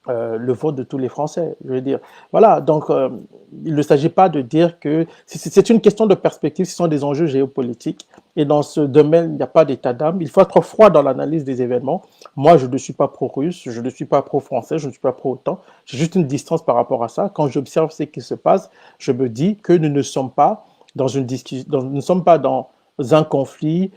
le vote de tous les Français. Je veux dire, voilà, donc il ne s'agit pas de dire que c'est une question de perspective, ce sont des enjeux géopolitiques. Et dans ce domaine, il n'y a pas d'état d'âme. Il faut être froid dans l'analyse des événements. Moi, je ne suis pas pro-russe, je ne suis pas pro-français, je ne suis pas pro-OTAN. J'ai juste une distance par rapport à ça. Quand j'observe ce qui se passe, je me dis que nous ne sommes pas dans une discussion, nous ne sommes pas dans un conflit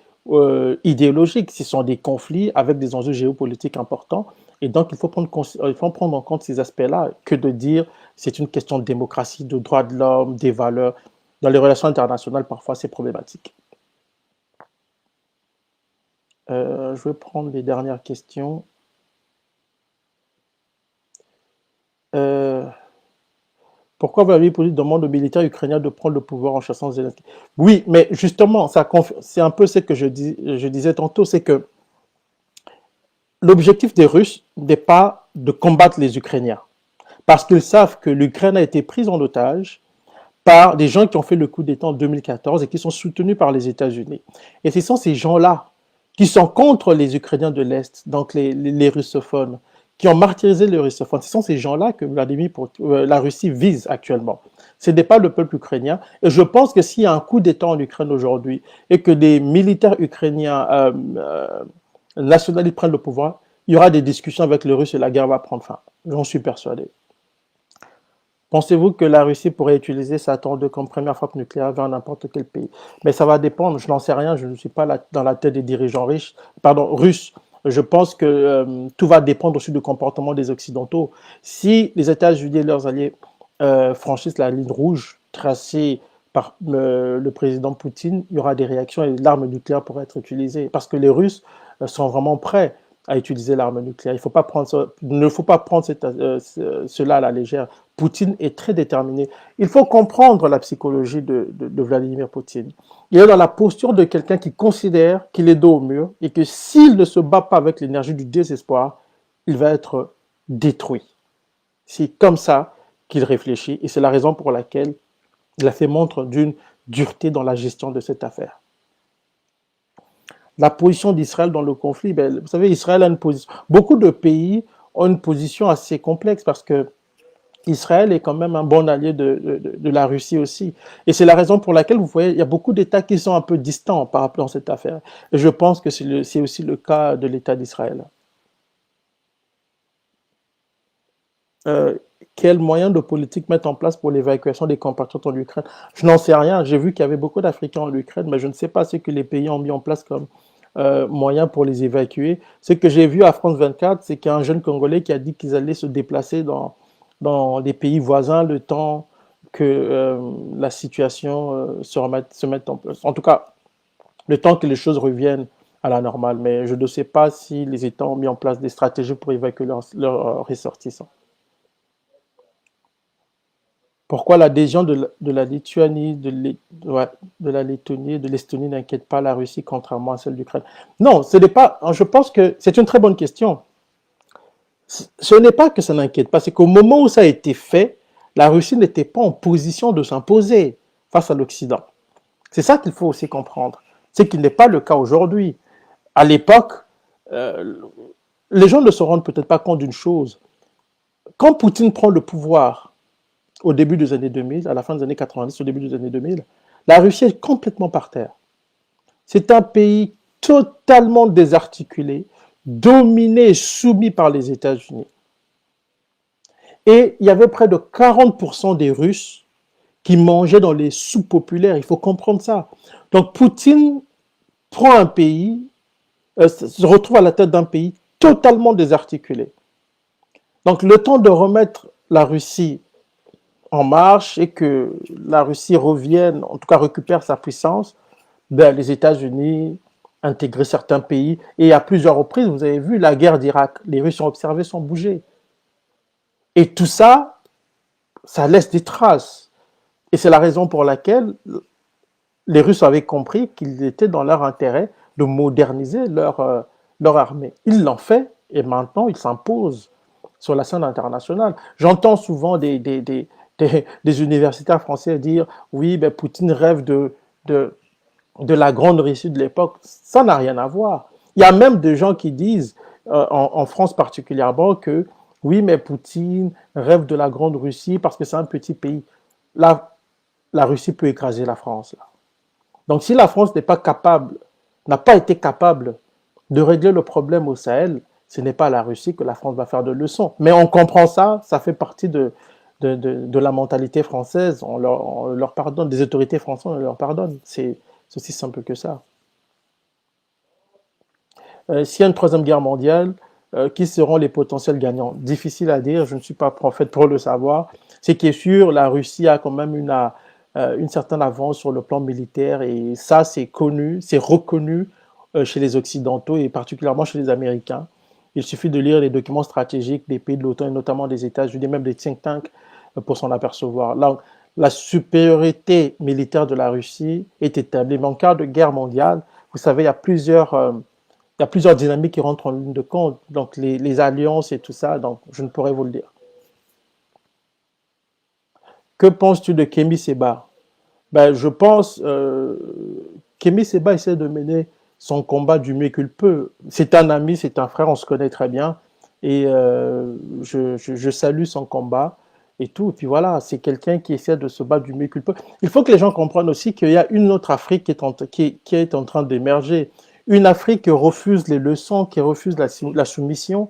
idéologique. Ce sont des conflits avec des enjeux géopolitiques importants. Et donc, il faut prendre en compte ces aspects-là, que de dire c'est une question de démocratie, de droits de l'homme, des valeurs. Dans les relations internationales, parfois, c'est problématique. Je vais prendre les dernières questions. Pourquoi Vladimir Poutine demande aux militaires ukrainiens de prendre le pouvoir en chassant Zelensky? Oui, mais justement, c'est un peu ce que je disais tantôt, c'est que l'objectif des Russes n'est pas de combattre les Ukrainiens, parce qu'ils savent que l'Ukraine a été prise en otage par des gens qui ont fait le coup d'État en 2014 et qui sont soutenus par les États-Unis. Et ce sont ces gens-là qui sont contre les Ukrainiens de l'Est, donc les russophones, qui ont martyrisé les russophones. Ce sont ces gens-là que la Russie vise actuellement. Ce n'est pas le peuple ukrainien. Et je pense que s'il y a un coup d'État en Ukraine aujourd'hui et que des militaires ukrainiens nationalistes prennent le pouvoir, il y aura des discussions avec les Russes et la guerre va prendre fin. J'en suis persuadé. Pensez-vous que la Russie pourrait utiliser sa tour comme première frappe nucléaire vers n'importe quel pays? Mais ça va dépendre, je n'en sais rien, je ne suis pas dans la tête des dirigeants russes. Je pense que tout va dépendre aussi du comportement des Occidentaux. Si les États-Unis et leurs alliés franchissent la ligne rouge tracée par le président Poutine, il y aura des réactions et l'arme nucléaire pourrait être utilisée. Parce que les Russes sont vraiment prêts à utiliser l'arme nucléaire. Il ne faut pas prendre cela à la légère. Poutine est très déterminé. Il faut comprendre la psychologie de Vladimir Poutine. Il est dans la posture de quelqu'un qui considère qu'il est dos au mur et que s'il ne se bat pas avec l'énergie du désespoir, il va être détruit. C'est comme ça qu'il réfléchit et c'est la raison pour laquelle il a fait montre d'une dureté dans la gestion de cette affaire. La position d'Israël dans le conflit, vous savez, Israël a une position. Beaucoup de pays ont une position assez complexe parce que Israël est quand même un bon allié de la Russie aussi. Et c'est la raison pour laquelle, vous voyez, il y a beaucoup d'États qui sont un peu distants par rapport à cette affaire. Et je pense que c'est aussi le cas de l'État d'Israël. Euh, quels moyens de politique mettre en place pour l'évacuation des compatriotes en Ukraine? Je n'en sais rien. J'ai vu qu'il y avait beaucoup d'Africains en Ukraine, mais je ne sais pas ce que les pays ont mis en place comme moyen pour les évacuer. Ce que j'ai vu à France 24, c'est qu'il y a un jeune Congolais qui a dit qu'ils allaient se déplacer dans des pays voisins le temps que la situation se mette en place. En tout cas, le temps que les choses reviennent à la normale. Mais je ne sais pas si les États ont mis en place des stratégies pour évacuer leurs ressortissants. Pourquoi l'adhésion de la Lituanie, ouais, de la Lettonie et de l'Estonie n'inquiète pas la Russie contrairement à celle d'Ukraine? Non, ce n'est pas. Je pense que c'est une très bonne question. Ce n'est pas que ça n'inquiète pas, c'est qu'au moment où ça a été fait, la Russie n'était pas en position de s'imposer face à l'Occident. C'est ça qu'il faut aussi comprendre. Ce qui n'est pas le cas aujourd'hui. À l'époque, euh, les gens ne se rendent peut-être pas compte d'une chose. Quand Poutine prend le pouvoir au début des années 2000, à la fin des années 90, au début des années 2000, la Russie est complètement par terre. C'est un pays totalement désarticulé, dominé et soumis par les États-Unis. Et il y avait près de 40% des Russes qui mangeaient dans les soupes populaires. Il faut comprendre ça. Donc Poutine prend un pays, se retrouve à la tête d'un pays totalement désarticulé. Donc le temps de remettre la Russie en marche et que la Russie revienne, en tout cas récupère sa puissance, ben, les États-Unis intégrer certains pays. Et à plusieurs reprises, vous avez vu la guerre d'Irak. Les Russes ont observé sans bouger. Et tout ça, ça laisse des traces. Et c'est la raison pour laquelle les Russes avaient compris qu'il était dans leur intérêt de moderniser leur armée. Ils l'ont fait et maintenant ils s'imposent sur la scène internationale. J'entends souvent des universitaires français dire oui, ben, Poutine rêve de la grande Russie de l'époque. Ça n'a rien à voir. Il y a même des gens qui disent, en France particulièrement, que oui, mais Poutine rêve de la grande Russie parce que c'est un petit pays. La, la Russie peut écraser la France. Là. Donc si la France n'est pas capable, n'a pas été capable de régler le problème au Sahel, ce n'est pas à la Russie que la France va faire de leçons. Mais on comprend ça, ça fait partie de la mentalité française, on leur pardonne, des autorités françaises, on leur pardonne. C'est aussi simple que ça. S'il y a une troisième guerre mondiale, qui seront les potentiels gagnants? Difficile à dire, je ne suis pas prophète pour le savoir. Ce qui est sûr, la Russie a quand même une certaine avance sur le plan militaire et ça, c'est connu, c'est reconnu chez les Occidentaux et particulièrement chez les Américains. Il suffit de lire les documents stratégiques des pays de l'OTAN et notamment des États-Unis, même des think tanks, pour s'en apercevoir. Là, la supériorité militaire de la Russie est établie. Mais en cas de guerre mondiale, vous savez, il y a plusieurs dynamiques qui rentrent en ligne de compte, donc les alliances et tout ça, donc je ne pourrais vous le dire. Que penses-tu de Kemi Seba? Ben, je pense Kemi Seba essaie de mener son combat du mieux qu'il peut. C'est un ami, c'est un frère, on se connaît très bien. Et je salue son combat et tout. Et puis voilà, c'est quelqu'un qui essaie de se battre du mieux qu'il peut. Il faut que les gens comprennent aussi qu'il y a une autre Afrique qui est en train d'émerger. Une Afrique qui refuse les leçons, qui refuse la soumission.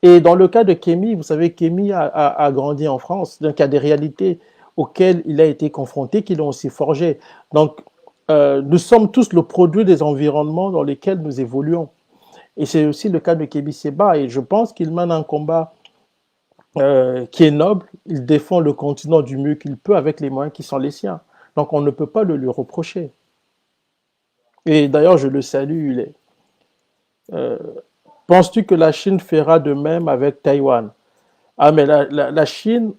Et dans le cas de Kémy, vous savez, Kémy a grandi en France, donc il y a des réalités auxquelles il a été confronté qui l'ont aussi forgé. Donc, nous sommes tous le produit des environnements dans lesquels nous évoluons. Et c'est aussi le cas de Kémy Seba. Et je pense qu'il mène un combat qui est noble. Il défend le continent du mieux qu'il peut avec les moyens qui sont les siens. Donc, on ne peut pas le lui reprocher. Et d'ailleurs, je le salue. Euh, penses-tu que la Chine fera de même avec Taïwan? Ah, mais la Chine,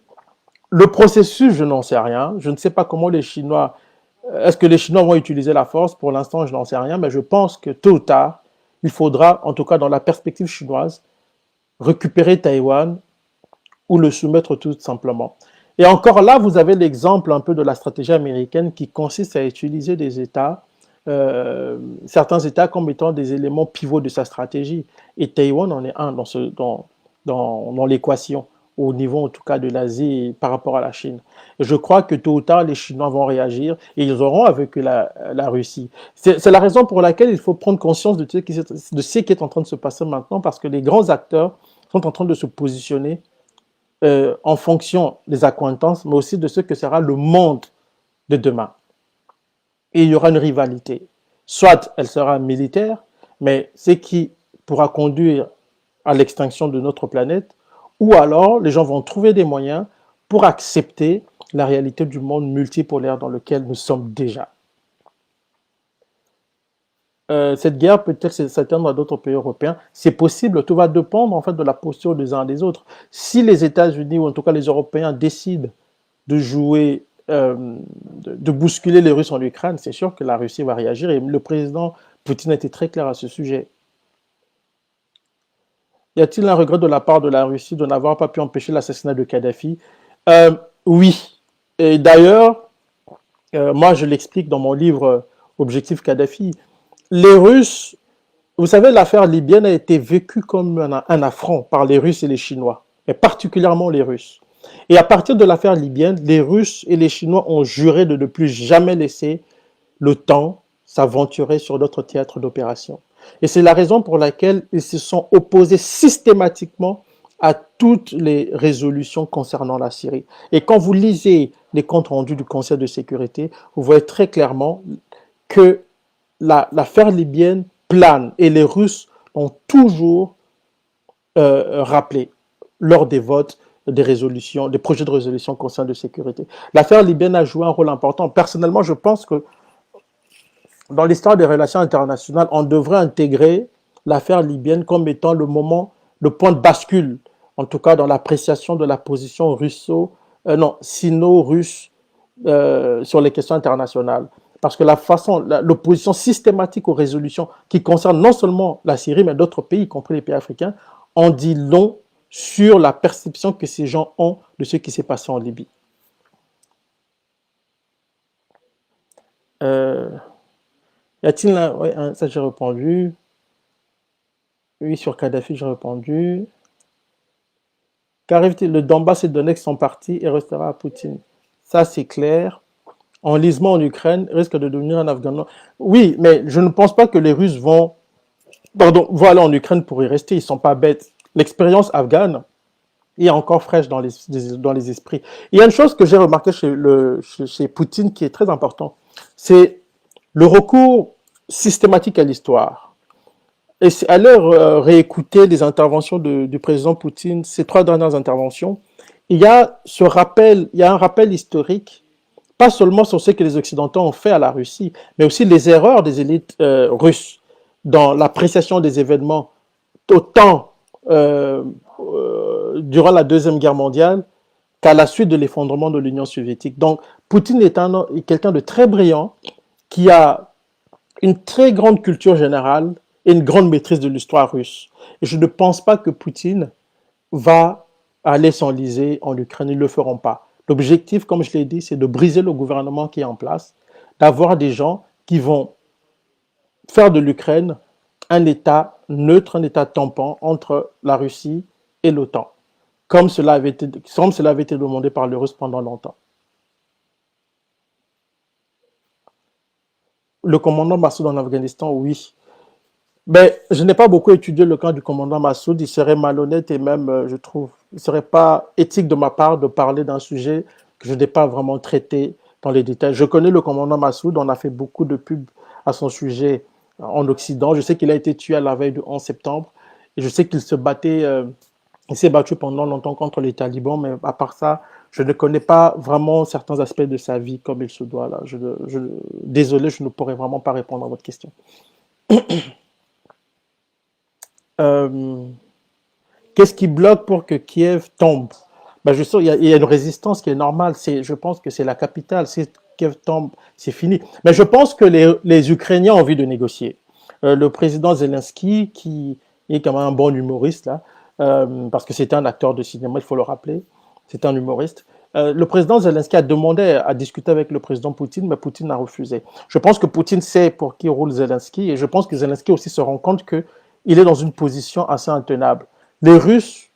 le processus, je n'en sais rien. Je ne sais pas comment les Chinois. Est-ce que les Chinois vont utiliser la force? Pour l'instant, je n'en sais rien, mais je pense que tôt ou tard, il faudra, en tout cas dans la perspective chinoise, récupérer Taïwan ou le soumettre tout simplement. Et encore là, vous avez l'exemple un peu de la stratégie américaine qui consiste à utiliser des États, certains États comme étant des éléments pivots de sa stratégie. Et Taïwan en est un dans l'équation. au niveau en tout cas de l'Asie par rapport à la Chine. Et je crois que tôt ou tard, les Chinois vont réagir et ils auront avec la Russie. C'est la raison pour laquelle il faut prendre conscience de ce qui est en train de se passer maintenant, parce que les grands acteurs sont en train de se positionner en fonction des accointances, mais aussi de ce que sera le monde de demain. Et il y aura une rivalité. Soit elle sera militaire, mais ce qui pourra conduire à l'extinction de notre planète, ou alors les gens vont trouver des moyens pour accepter la réalité du monde multipolaire dans lequel nous sommes déjà. Cette guerre peut-elle s'étendre à d'autres pays européens? C'est possible, tout va dépendre en fait de la posture des uns et des autres. Si les États-Unis ou en tout cas les Européens décident de jouer, de bousculer les Russes en Ukraine, c'est sûr que la Russie va réagir et le président Poutine a été très clair à ce sujet. Y a-t-il un regret de la part de la Russie de n'avoir pas pu empêcher l'assassinat de Kadhafi? euh, Oui. Et d'ailleurs, moi je l'explique dans mon livre Objectif Kadhafi. Les Russes, vous savez, l'affaire libyenne a été vécue comme un affront par les Russes et les Chinois, et particulièrement les Russes. Et à partir de l'affaire libyenne, les Russes et les Chinois ont juré de ne plus jamais laisser l'OTAN s'aventurer sur d'autres théâtres d'opération. Et c'est la raison pour laquelle ils se sont opposés systématiquement à toutes les résolutions concernant la Syrie. Et quand vous lisez les comptes rendus du Conseil de sécurité, vous voyez très clairement que l'affaire libyenne plane et les Russes ont toujours rappelé lors des votes des résolutions, des projets de résolution au Conseil de sécurité. L'affaire libyenne a joué un rôle important. Personnellement, je pense que dans l'histoire des relations internationales, on devrait intégrer l'affaire libyenne comme étant le moment, le point de bascule, en tout cas dans l'appréciation de la position sino-russe sur les questions internationales. Parce que l'opposition systématique aux résolutions qui concernent non seulement la Syrie, mais d'autres pays, y compris les pays africains, en dit long sur la perception que ces gens ont de ce qui s'est passé en Libye. Euh, Y a-t-il un... Ouais, ça j'ai répondu. Oui, sur Kadhafi, j'ai répondu. Qu'arrive-t-il? Le Donbass et Donetsk sont partis et restera à Poutine. Ça, c'est clair. Enlisement en Ukraine risque de devenir un Afghanistan. Oui, mais je ne pense pas que les Russes vont aller en Ukraine pour y rester. Ils ne sont pas bêtes. L'expérience afghane est encore fraîche dans les esprits. Il y a une chose que j'ai remarqué chez Poutine qui est très important. C'est le recours systématique à l'histoire. Et c'est à l'heure réécouter des interventions du président Poutine, ces 3 dernières interventions, il y a un rappel historique, pas seulement sur ce que les Occidentaux ont fait à la Russie, mais aussi les erreurs des élites russes dans l'appréciation des événements, autant durant la Deuxième Guerre mondiale qu'à la suite de l'effondrement de l'Union soviétique. Donc, Poutine est quelqu'un de très brillant, qui a une très grande culture générale et une grande maîtrise de l'histoire russe. Et je ne pense pas que Poutine va aller s'enliser en Ukraine. Ils ne le feront pas. L'objectif, comme je l'ai dit, c'est de briser le gouvernement qui est en place, d'avoir des gens qui vont faire de l'Ukraine un État neutre, un État tampon entre la Russie et l'OTAN, comme cela avait été demandé par les Russes pendant longtemps. Le commandant Massoud en Afghanistan, oui. Mais je n'ai pas beaucoup étudié le camp du commandant Massoud. Il serait malhonnête et même, je trouve, il ne serait pas éthique de ma part de parler d'un sujet que je n'ai pas vraiment traité dans les détails. Je connais le commandant Massoud, on a fait beaucoup de pubs à son sujet en Occident. Je sais qu'il a été tué à la veille du 11 septembre et je sais qu'il il s'est battu pendant longtemps contre les talibans, mais à part ça, je ne connais pas vraiment certains aspects de sa vie comme il se doit là. Désolé, je ne pourrais vraiment pas répondre à votre question. Euh, Qu'est-ce qui bloque pour que Kiev tombe? Ben, je sais, il y a une résistance qui est normale. Je pense que c'est la capitale. Si Kiev tombe, c'est fini. Mais je pense que les Ukrainiens ont envie de négocier. Le président Zelensky, qui est quand même un bon humoriste, là, parce que c'était un acteur de cinéma, il faut le rappeler, c'est un humoriste. Le président Zelensky a demandé à discuter avec le président Poutine, mais Poutine a refusé. Je pense que Poutine sait pour qui roule Zelensky, et je pense que Zelensky aussi se rend compte qu'il est dans une position assez intenable. Les Russes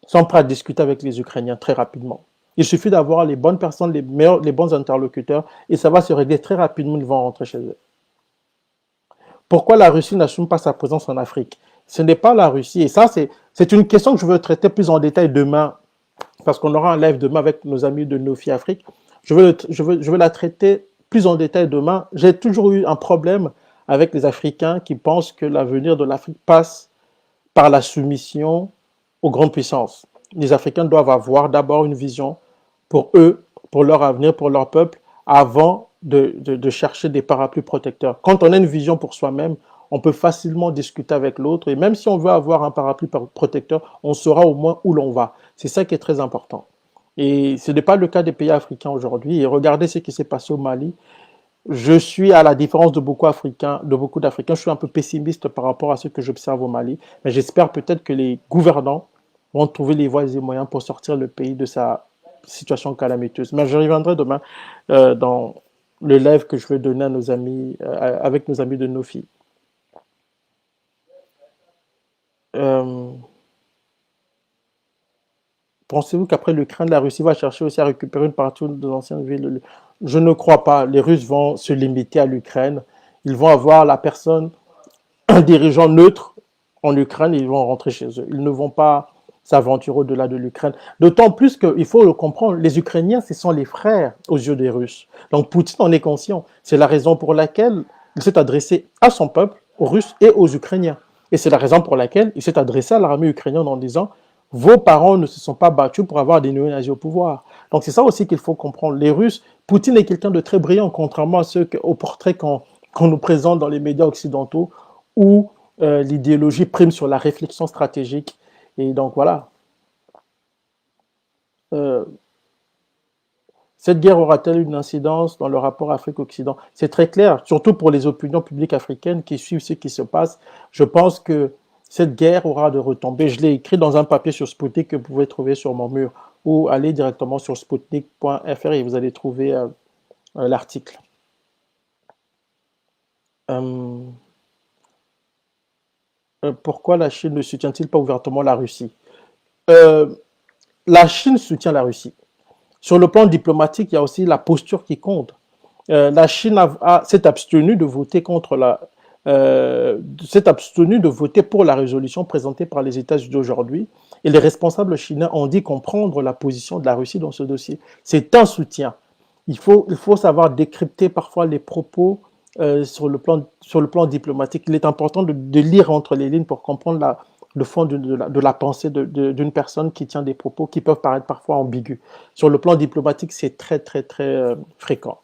sont prêts à discuter avec les Ukrainiens très rapidement. Il suffit d'avoir les bonnes personnes, les bons interlocuteurs, et ça va se régler très rapidement, ils vont rentrer chez eux. Pourquoi la Russie n'assume pas sa présence en Afrique? Ce n'est pas la Russie, et ça, c'est une question que je veux traiter plus en détail demain, parce qu'on aura un live demain avec nos amis de Nofi Afrique. Je veux la traiter plus en détail demain. J'ai toujours eu un problème avec les Africains qui pensent que l'avenir de l'Afrique passe par la soumission aux grandes puissances. Les Africains doivent avoir d'abord une vision pour eux, pour leur avenir, pour leur peuple, avant de chercher des parapluies protecteurs. Quand on a une vision pour soi-même, on peut facilement discuter avec l'autre, et même si on veut avoir un parapluie protecteur, on saura au moins où l'on va. C'est ça qui est très important. Et ce n'est pas le cas des pays africains aujourd'hui. Et regardez ce qui s'est passé au Mali. Je suis, à la différence de beaucoup d'Africains, je suis un peu pessimiste par rapport à ce que j'observe au Mali. Mais j'espère peut-être que les gouvernants vont trouver les voies et les moyens pour sortir le pays de sa situation calamiteuse. Mais je reviendrai demain dans le live que je vais donner à nos amis, avec nos amis de Nofi. Euh, Pensez-vous qu'après l'Ukraine, la Russie va chercher aussi à récupérer une partie de l'ancienne ville? Je ne crois pas. Les Russes vont se limiter à l'Ukraine. Ils vont avoir la personne, un dirigeant neutre en Ukraine, et ils vont rentrer chez eux. Ils ne vont pas s'aventurer au-delà de l'Ukraine. D'autant plus qu'il faut le comprendre, les Ukrainiens, ce sont les frères aux yeux des Russes. Donc Poutine en est conscient. C'est la raison pour laquelle il s'est adressé à son peuple, aux Russes et aux Ukrainiens. Et c'est la raison pour laquelle il s'est adressé à l'armée ukrainienne en disant: vos parents ne se sont pas battus pour avoir des néo-nazis au pouvoir. Donc c'est ça aussi qu'il faut comprendre. Les Russes, Poutine est quelqu'un de très brillant, contrairement à au portrait qu'on nous présente dans les médias occidentaux, où l'idéologie prime sur la réflexion stratégique. Et donc voilà. Euh, cette guerre aura-t-elle une incidence dans le rapport Afrique-Occident? C'est très clair, surtout pour les opinions publiques africaines qui suivent ce qui se passe. Je pense que cette guerre aura de retombées. Je l'ai écrit dans un papier sur Sputnik que vous pouvez trouver sur mon mur, ou aller directement sur sputnik.fr et vous allez trouver l'article. Euh, Pourquoi la Chine ne soutient-il pas ouvertement la Russie? euh, La Chine soutient la Russie. Sur le plan diplomatique, il y a aussi la posture qui compte. La Chine s'est abstenue de voter contre s'est abstenue de voter pour la résolution présentée par les États-Unis aujourd'hui. Et les responsables chinois ont dit comprendre la position de la Russie dans ce dossier. C'est un soutien. Il faut savoir décrypter parfois les propos sur le plan diplomatique. Il est important de lire entre les lignes pour comprendre le fond de la pensée d'une personne qui tient des propos qui peuvent paraître parfois ambigus. Sur le plan diplomatique, c'est très, très, très fréquent.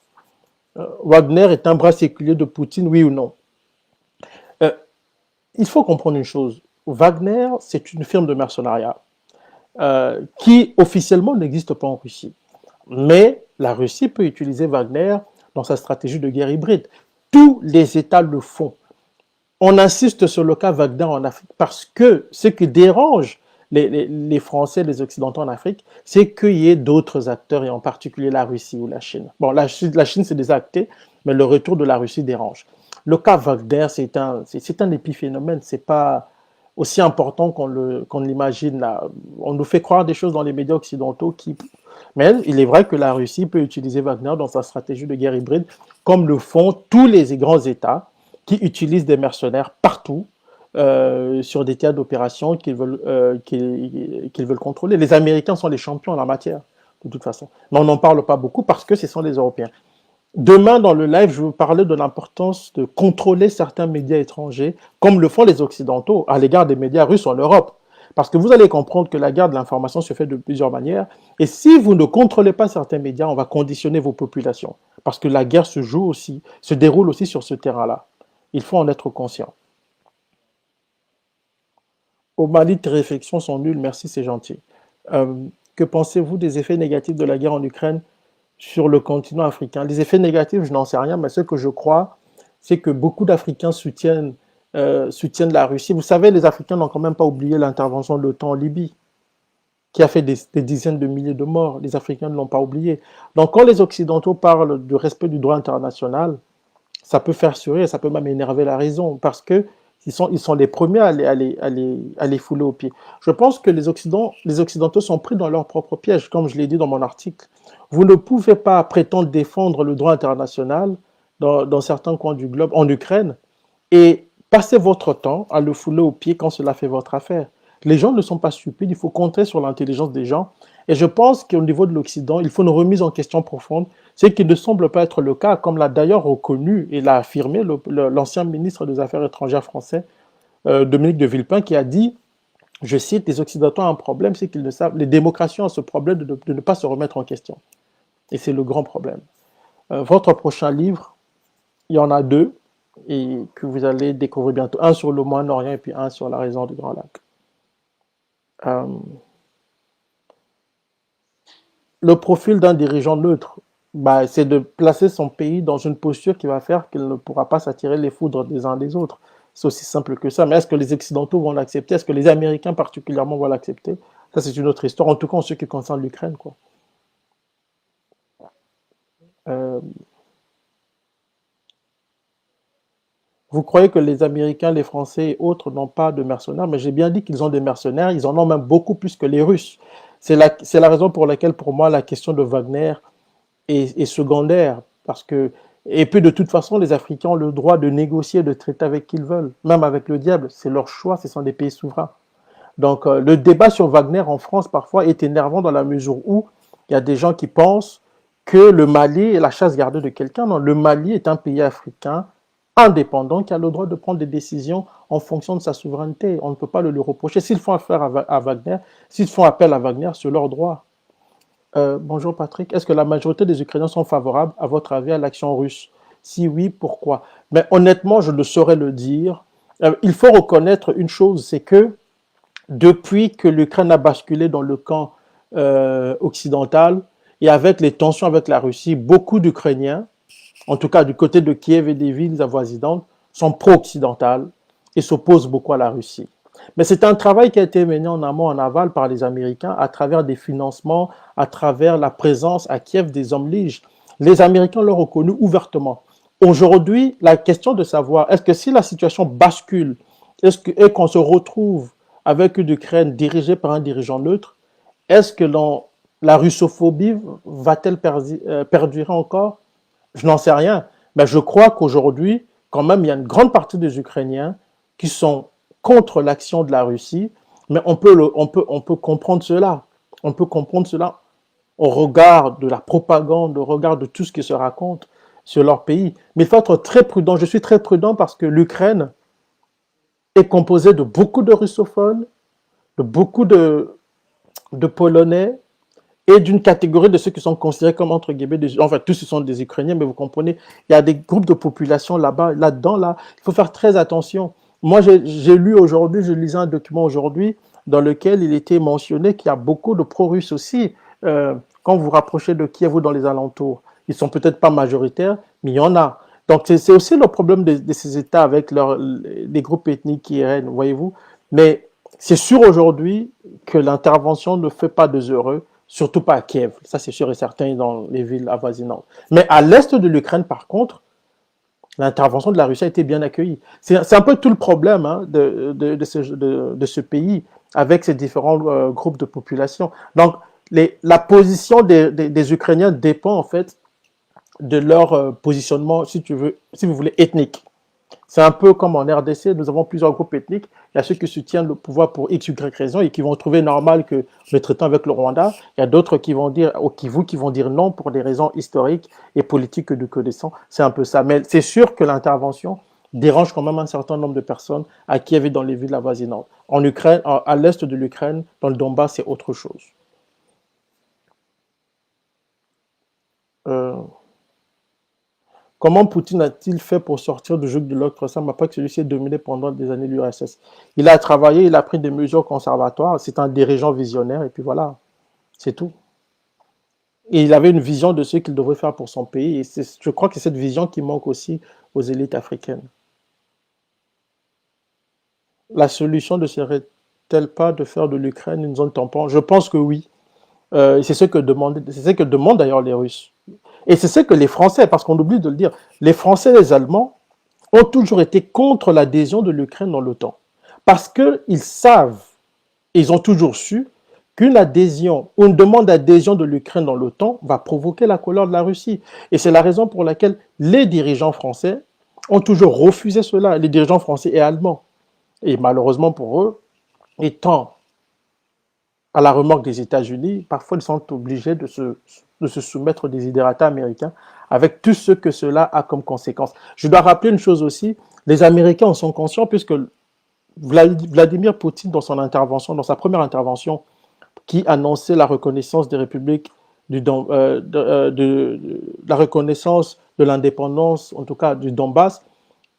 Wagner est un bras séculier de Poutine, oui ou non? euh, Il faut comprendre une chose. Wagner, c'est une firme de mercenariat qui officiellement n'existe pas en Russie. Mais la Russie peut utiliser Wagner dans sa stratégie de guerre hybride. Tous les États le font. On insiste sur le cas Wagner en Afrique parce que ce qui dérange les Français, les Occidentaux en Afrique, c'est qu'il y ait d'autres acteurs, et en particulier la Russie ou la Chine. Bon, la Chine c'est déjà acté, mais le retour de la Russie dérange. Le cas Wagner, c'est un épiphénomène, c'est pas aussi important qu'on l'imagine là. On nous fait croire des choses dans les médias occidentaux qui... Mais il est vrai que la Russie peut utiliser Wagner dans sa stratégie de guerre hybride, comme le font tous les grands États qui utilisent des mercenaires partout sur des théâtres d'opération qu'ils veulent contrôler. Les Américains sont les champions en la matière, de toute façon. Mais on n'en parle pas beaucoup parce que ce sont les Européens. Demain, dans le live, je vais vous parler de l'importance de contrôler certains médias étrangers, comme le font les Occidentaux, à l'égard des médias russes en Europe. Parce que vous allez comprendre que la guerre de l'information se fait de plusieurs manières. Et si vous ne contrôlez pas certains médias, on va conditionner vos populations. Parce que la guerre se déroule aussi sur ce terrain-là. Il faut en être conscient. Au Mali, tes réflexions sont nulles, merci, c'est gentil. Euh, que pensez-vous des effets négatifs de la guerre en Ukraine sur le continent africain? Les effets négatifs, je n'en sais rien, mais ce que je crois, c'est que beaucoup d'Africains soutiennent la Russie. Vous savez, les Africains n'ont quand même pas oublié l'intervention de l'OTAN en Libye, qui a fait des dizaines de milliers de morts. Les Africains ne l'ont pas oublié. Donc quand les Occidentaux parlent du respect du droit international, ça peut faire sourire, ça peut même énerver la raison, parce que Ils sont les premiers à les fouler aux pieds. Je pense que les Occidentaux sont pris dans leur propre piège, comme je l'ai dit dans mon article. Vous ne pouvez pas prétendre défendre le droit international dans certains coins du globe, en Ukraine, et passer votre temps à le fouler aux pieds quand cela fait votre affaire. Les gens ne sont pas stupides, il faut compter sur l'intelligence des gens. Et je pense qu'au niveau de l'Occident, il faut une remise en question profonde, ce qui ne semble pas être le cas, comme l'a d'ailleurs reconnu et l'a affirmé l'ancien ministre des Affaires étrangères français, Dominique de Villepin, qui a dit, je cite, les Occidentaux ont un problème, c'est qu'ils ne savent, les démocraties ont ce problème de ne pas se remettre en question. Et c'est le grand problème. Votre prochain livre, il y en a deux, et que vous allez découvrir bientôt. Un sur le Moyen-Orient et puis un sur la région du Grand Lac. Euh, le profil d'un dirigeant neutre, bah, c'est de placer son pays dans une posture qui va faire qu'il ne pourra pas s'attirer les foudres des uns des autres. C'est aussi simple que ça. Mais est-ce que les Occidentaux vont l'accepter? Est-ce que les Américains particulièrement vont l'accepter? Ça, c'est une autre histoire. En tout cas, en ce qui concerne l'Ukraine, quoi. Euh, Vous croyez que les Américains, les Français et autres n'ont pas de mercenaires, mais j'ai bien dit qu'ils ont des mercenaires, ils en ont même beaucoup plus que les Russes. C'est la raison pour laquelle, pour moi, la question de Wagner est secondaire. Parce que, et puis de toute façon, les Africains ont le droit de négocier, de traiter avec qui ils veulent, même avec le diable. C'est leur choix, ce sont des pays souverains. Donc le débat sur Wagner en France, parfois, est énervant dans la mesure où il y a des gens qui pensent que le Mali est la chasse gardée de quelqu'un. Non, le Mali est un pays africain indépendant qui a le droit de prendre des décisions en fonction de sa souveraineté. On ne peut pas le lui reprocher. S'ils font affaire à Wagner, s'ils font appel à Wagner, c'est leur droit. Bonjour Patrick, est-ce que la majorité des Ukrainiens sont favorables, à votre avis, à l'action russe? Si oui, pourquoi? Mais honnêtement, je ne saurais le dire. Il faut reconnaître une chose, c'est que depuis que l'Ukraine a basculé dans le camp occidental et avec les tensions avec la Russie, beaucoup d'Ukrainiens, en tout cas du côté de Kiev et des villes avoisinantes, sont pro-occidentales et s'opposent beaucoup à la Russie. Mais c'est un travail qui a été mené en amont, en aval par les Américains à travers des financements, à travers la présence à Kiev des hommes liges. Les Américains l'ont reconnu ouvertement. Aujourd'hui, la question de savoir, est-ce que si la situation bascule, et qu'on se retrouve avec une Ukraine dirigée par un dirigeant neutre, est-ce que la russophobie va-t-elle perdurer encore? Je n'en sais rien. Mais je crois qu'aujourd'hui, quand même, il y a une grande partie des Ukrainiens qui sont contre l'action de la Russie, mais on peut comprendre cela. On peut comprendre cela au regard de la propagande, au regard de tout ce qui se raconte sur leur pays. Mais il faut être très prudent. Je suis très prudent parce que l'Ukraine est composée de beaucoup de russophones, de beaucoup de Polonais, et d'une catégorie de ceux qui sont considérés comme entre guillemets enfin tous ce sont des Ukrainiens, mais vous comprenez, il y a des groupes de population là-bas, là-dedans, là, il faut faire très attention. Moi, j'ai lu aujourd'hui, je lisais un document aujourd'hui dans lequel il était mentionné qu'il y a beaucoup de pro-russes aussi. Quand vous vous rapprochez de Kiev ou dans les alentours, ils sont peut-être pas majoritaires, mais il y en a. Donc c'est aussi le problème de ces États avec les groupes ethniques qui règnent, voyez-vous. Mais c'est sûr aujourd'hui que l'intervention ne fait pas de heureux, surtout pas à Kiev. Ça, c'est sûr et certain dans les villes avoisinantes. Mais à l'est de l'Ukraine, par contre, l'intervention de la Russie a été bien accueillie. C'est un peu tout le problème hein, de ce pays avec ces différents groupes de population. Donc, la position des Ukrainiens dépend en fait de leur positionnement, si tu veux, si vous voulez, ethnique. C'est un peu comme en RDC, nous avons plusieurs groupes ethniques. Il y a ceux qui soutiennent le pouvoir pour X, Y raison et qui vont trouver normal que le traitant avec le Rwanda. Il y a d'autres qui vont dire, au Kivu, qui vont dire non pour des raisons historiques et politiques que nous connaissons. C'est un peu ça. Mais c'est sûr que l'intervention dérange quand même un certain nombre de personnes à Kiev et dans les villes avoisinantes. En Ukraine, à l'est de l'Ukraine, dans le Donbass, c'est autre chose. Euh, Comment Poutine a-t-il fait pour sortir du joug de l'autre Sam après que celui-ci ait dominé pendant des années l'URSS? Il a travaillé, il a pris des mesures conservatoires, c'est un dirigeant visionnaire, et puis voilà, c'est tout. Et il avait une vision de ce qu'il devrait faire pour son pays, et je crois que c'est cette vision qui manque aussi aux élites africaines. La solution ne serait-elle pas de faire de l'Ukraine une zone tampon? Je pense que oui. C'est ce que demandent d'ailleurs les Russes. Et c'est ce que les Français, parce qu'on oublie de le dire, les Français et les Allemands ont toujours été contre l'adhésion de l'Ukraine dans l'OTAN. Parce qu'ils savent, ils ont toujours su, qu'une adhésion ou une demande d'adhésion de l'Ukraine dans l'OTAN va provoquer la colère de la Russie. Et c'est la raison pour laquelle les dirigeants français ont toujours refusé cela, les dirigeants français et allemands. Et malheureusement pour eux, étant à la remorque des États-Unis, parfois ils sont obligés de se soumettre aux désidératas américains avec tout ce que cela a comme conséquence. Je dois rappeler une chose aussi, les Américains en sont conscients puisque Vladimir Poutine, dans son intervention, dans sa première intervention, qui annonçait la reconnaissance des républiques la reconnaissance de l'indépendance, en tout cas du Donbass,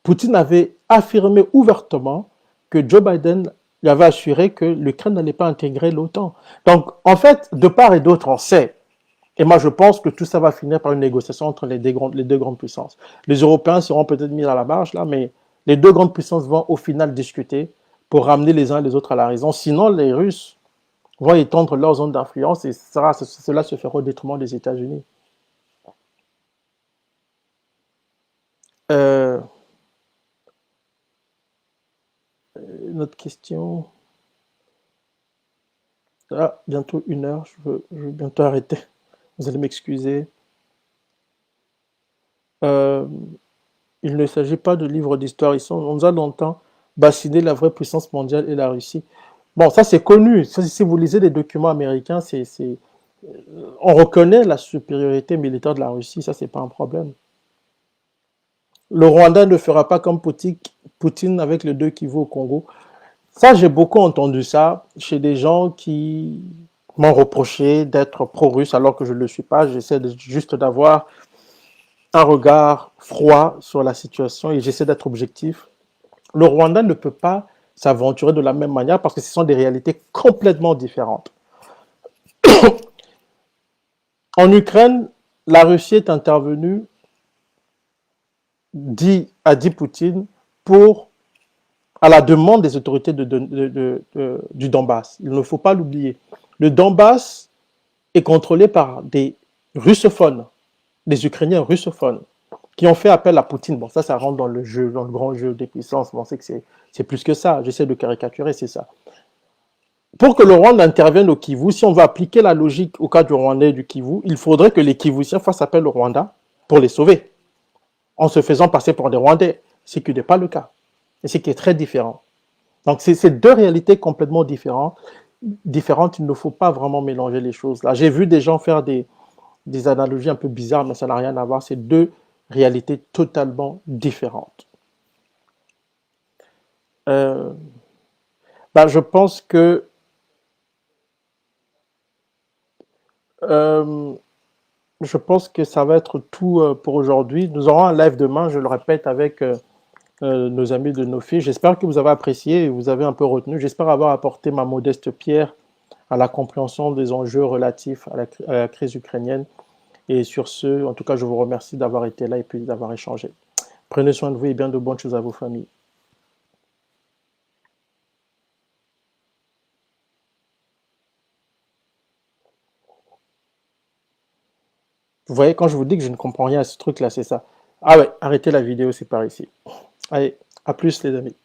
Poutine avait affirmé ouvertement que Joe Biden lui avait assuré que l'Ukraine n'allait pas intégrer l'OTAN. Donc, en fait, de part et d'autre, on sait. Et moi, je pense que tout ça va finir par une négociation entre les deux grandes puissances. Les Européens seront peut-être mis à la marge, là, mais les deux grandes puissances vont au final discuter pour ramener les uns et les autres à la raison. Sinon, les Russes vont étendre leur zone d'influence et cela se fera au détriment des États-Unis. Euh, une autre question. Ah, bientôt 1 heure, je veux bientôt arrêter. Vous allez m'excuser. Euh, il ne s'agit pas de livres d'histoire. On nous a longtemps bassiné la vraie puissance mondiale et la Russie. Bon, ça c'est connu. Ça, si vous lisez les documents américains, on reconnaît la supériorité militaire de la Russie. Ça, c'est pas un problème. Le Rwanda ne fera pas comme Poutine avec les deux Kivu au Congo. Ça, j'ai beaucoup entendu ça chez des gens qui m'ont reproché d'être pro-russe alors que je ne le suis pas. J'essaie juste d'avoir un regard froid sur la situation et j'essaie d'être objectif. Le Rwanda ne peut pas s'aventurer de la même manière parce que ce sont des réalités complètement différentes. En Ukraine, la Russie est intervenue, a dit Poutine, à la demande des autorités du Donbass. Il ne faut pas l'oublier. Le Donbass est contrôlé par des russophones, des Ukrainiens russophones, qui ont fait appel à Poutine. Bon, ça rentre dans le jeu, dans le grand jeu des puissances. Bon, c'est que c'est plus que ça. J'essaie de caricaturer, c'est ça. Pour que le Rwanda intervienne au Kivu, si on veut appliquer la logique au cas du Rwanda et du Kivu, il faudrait que les Kivusiens fassent appel au Rwanda pour les sauver, en se faisant passer pour des Rwandais, ce qui n'est pas le cas, et ce qui est très différent. Donc, c'est deux réalités complètement différentes. Il ne faut pas vraiment mélanger les choses. Là, j'ai vu des gens faire des analogies un peu bizarres, mais ça n'a rien à voir. C'est deux réalités totalement différentes. Euh, je pense que euh, ça va être tout pour aujourd'hui. Nous aurons un live demain, je le répète, avec nos amis de Nofi. J'espère que vous avez apprécié et vous avez un peu retenu. J'espère avoir apporté ma modeste pierre à la compréhension des enjeux relatifs à la crise ukrainienne. Et sur ce, en tout cas, je vous remercie d'avoir été là et puis d'avoir échangé. Prenez soin de vous et bien de bonnes choses à vos familles. Vous voyez, quand je vous dis que je ne comprends rien à ce truc-là, c'est ça. Ah ouais, arrêtez la vidéo, c'est par ici. Allez, à plus les amis.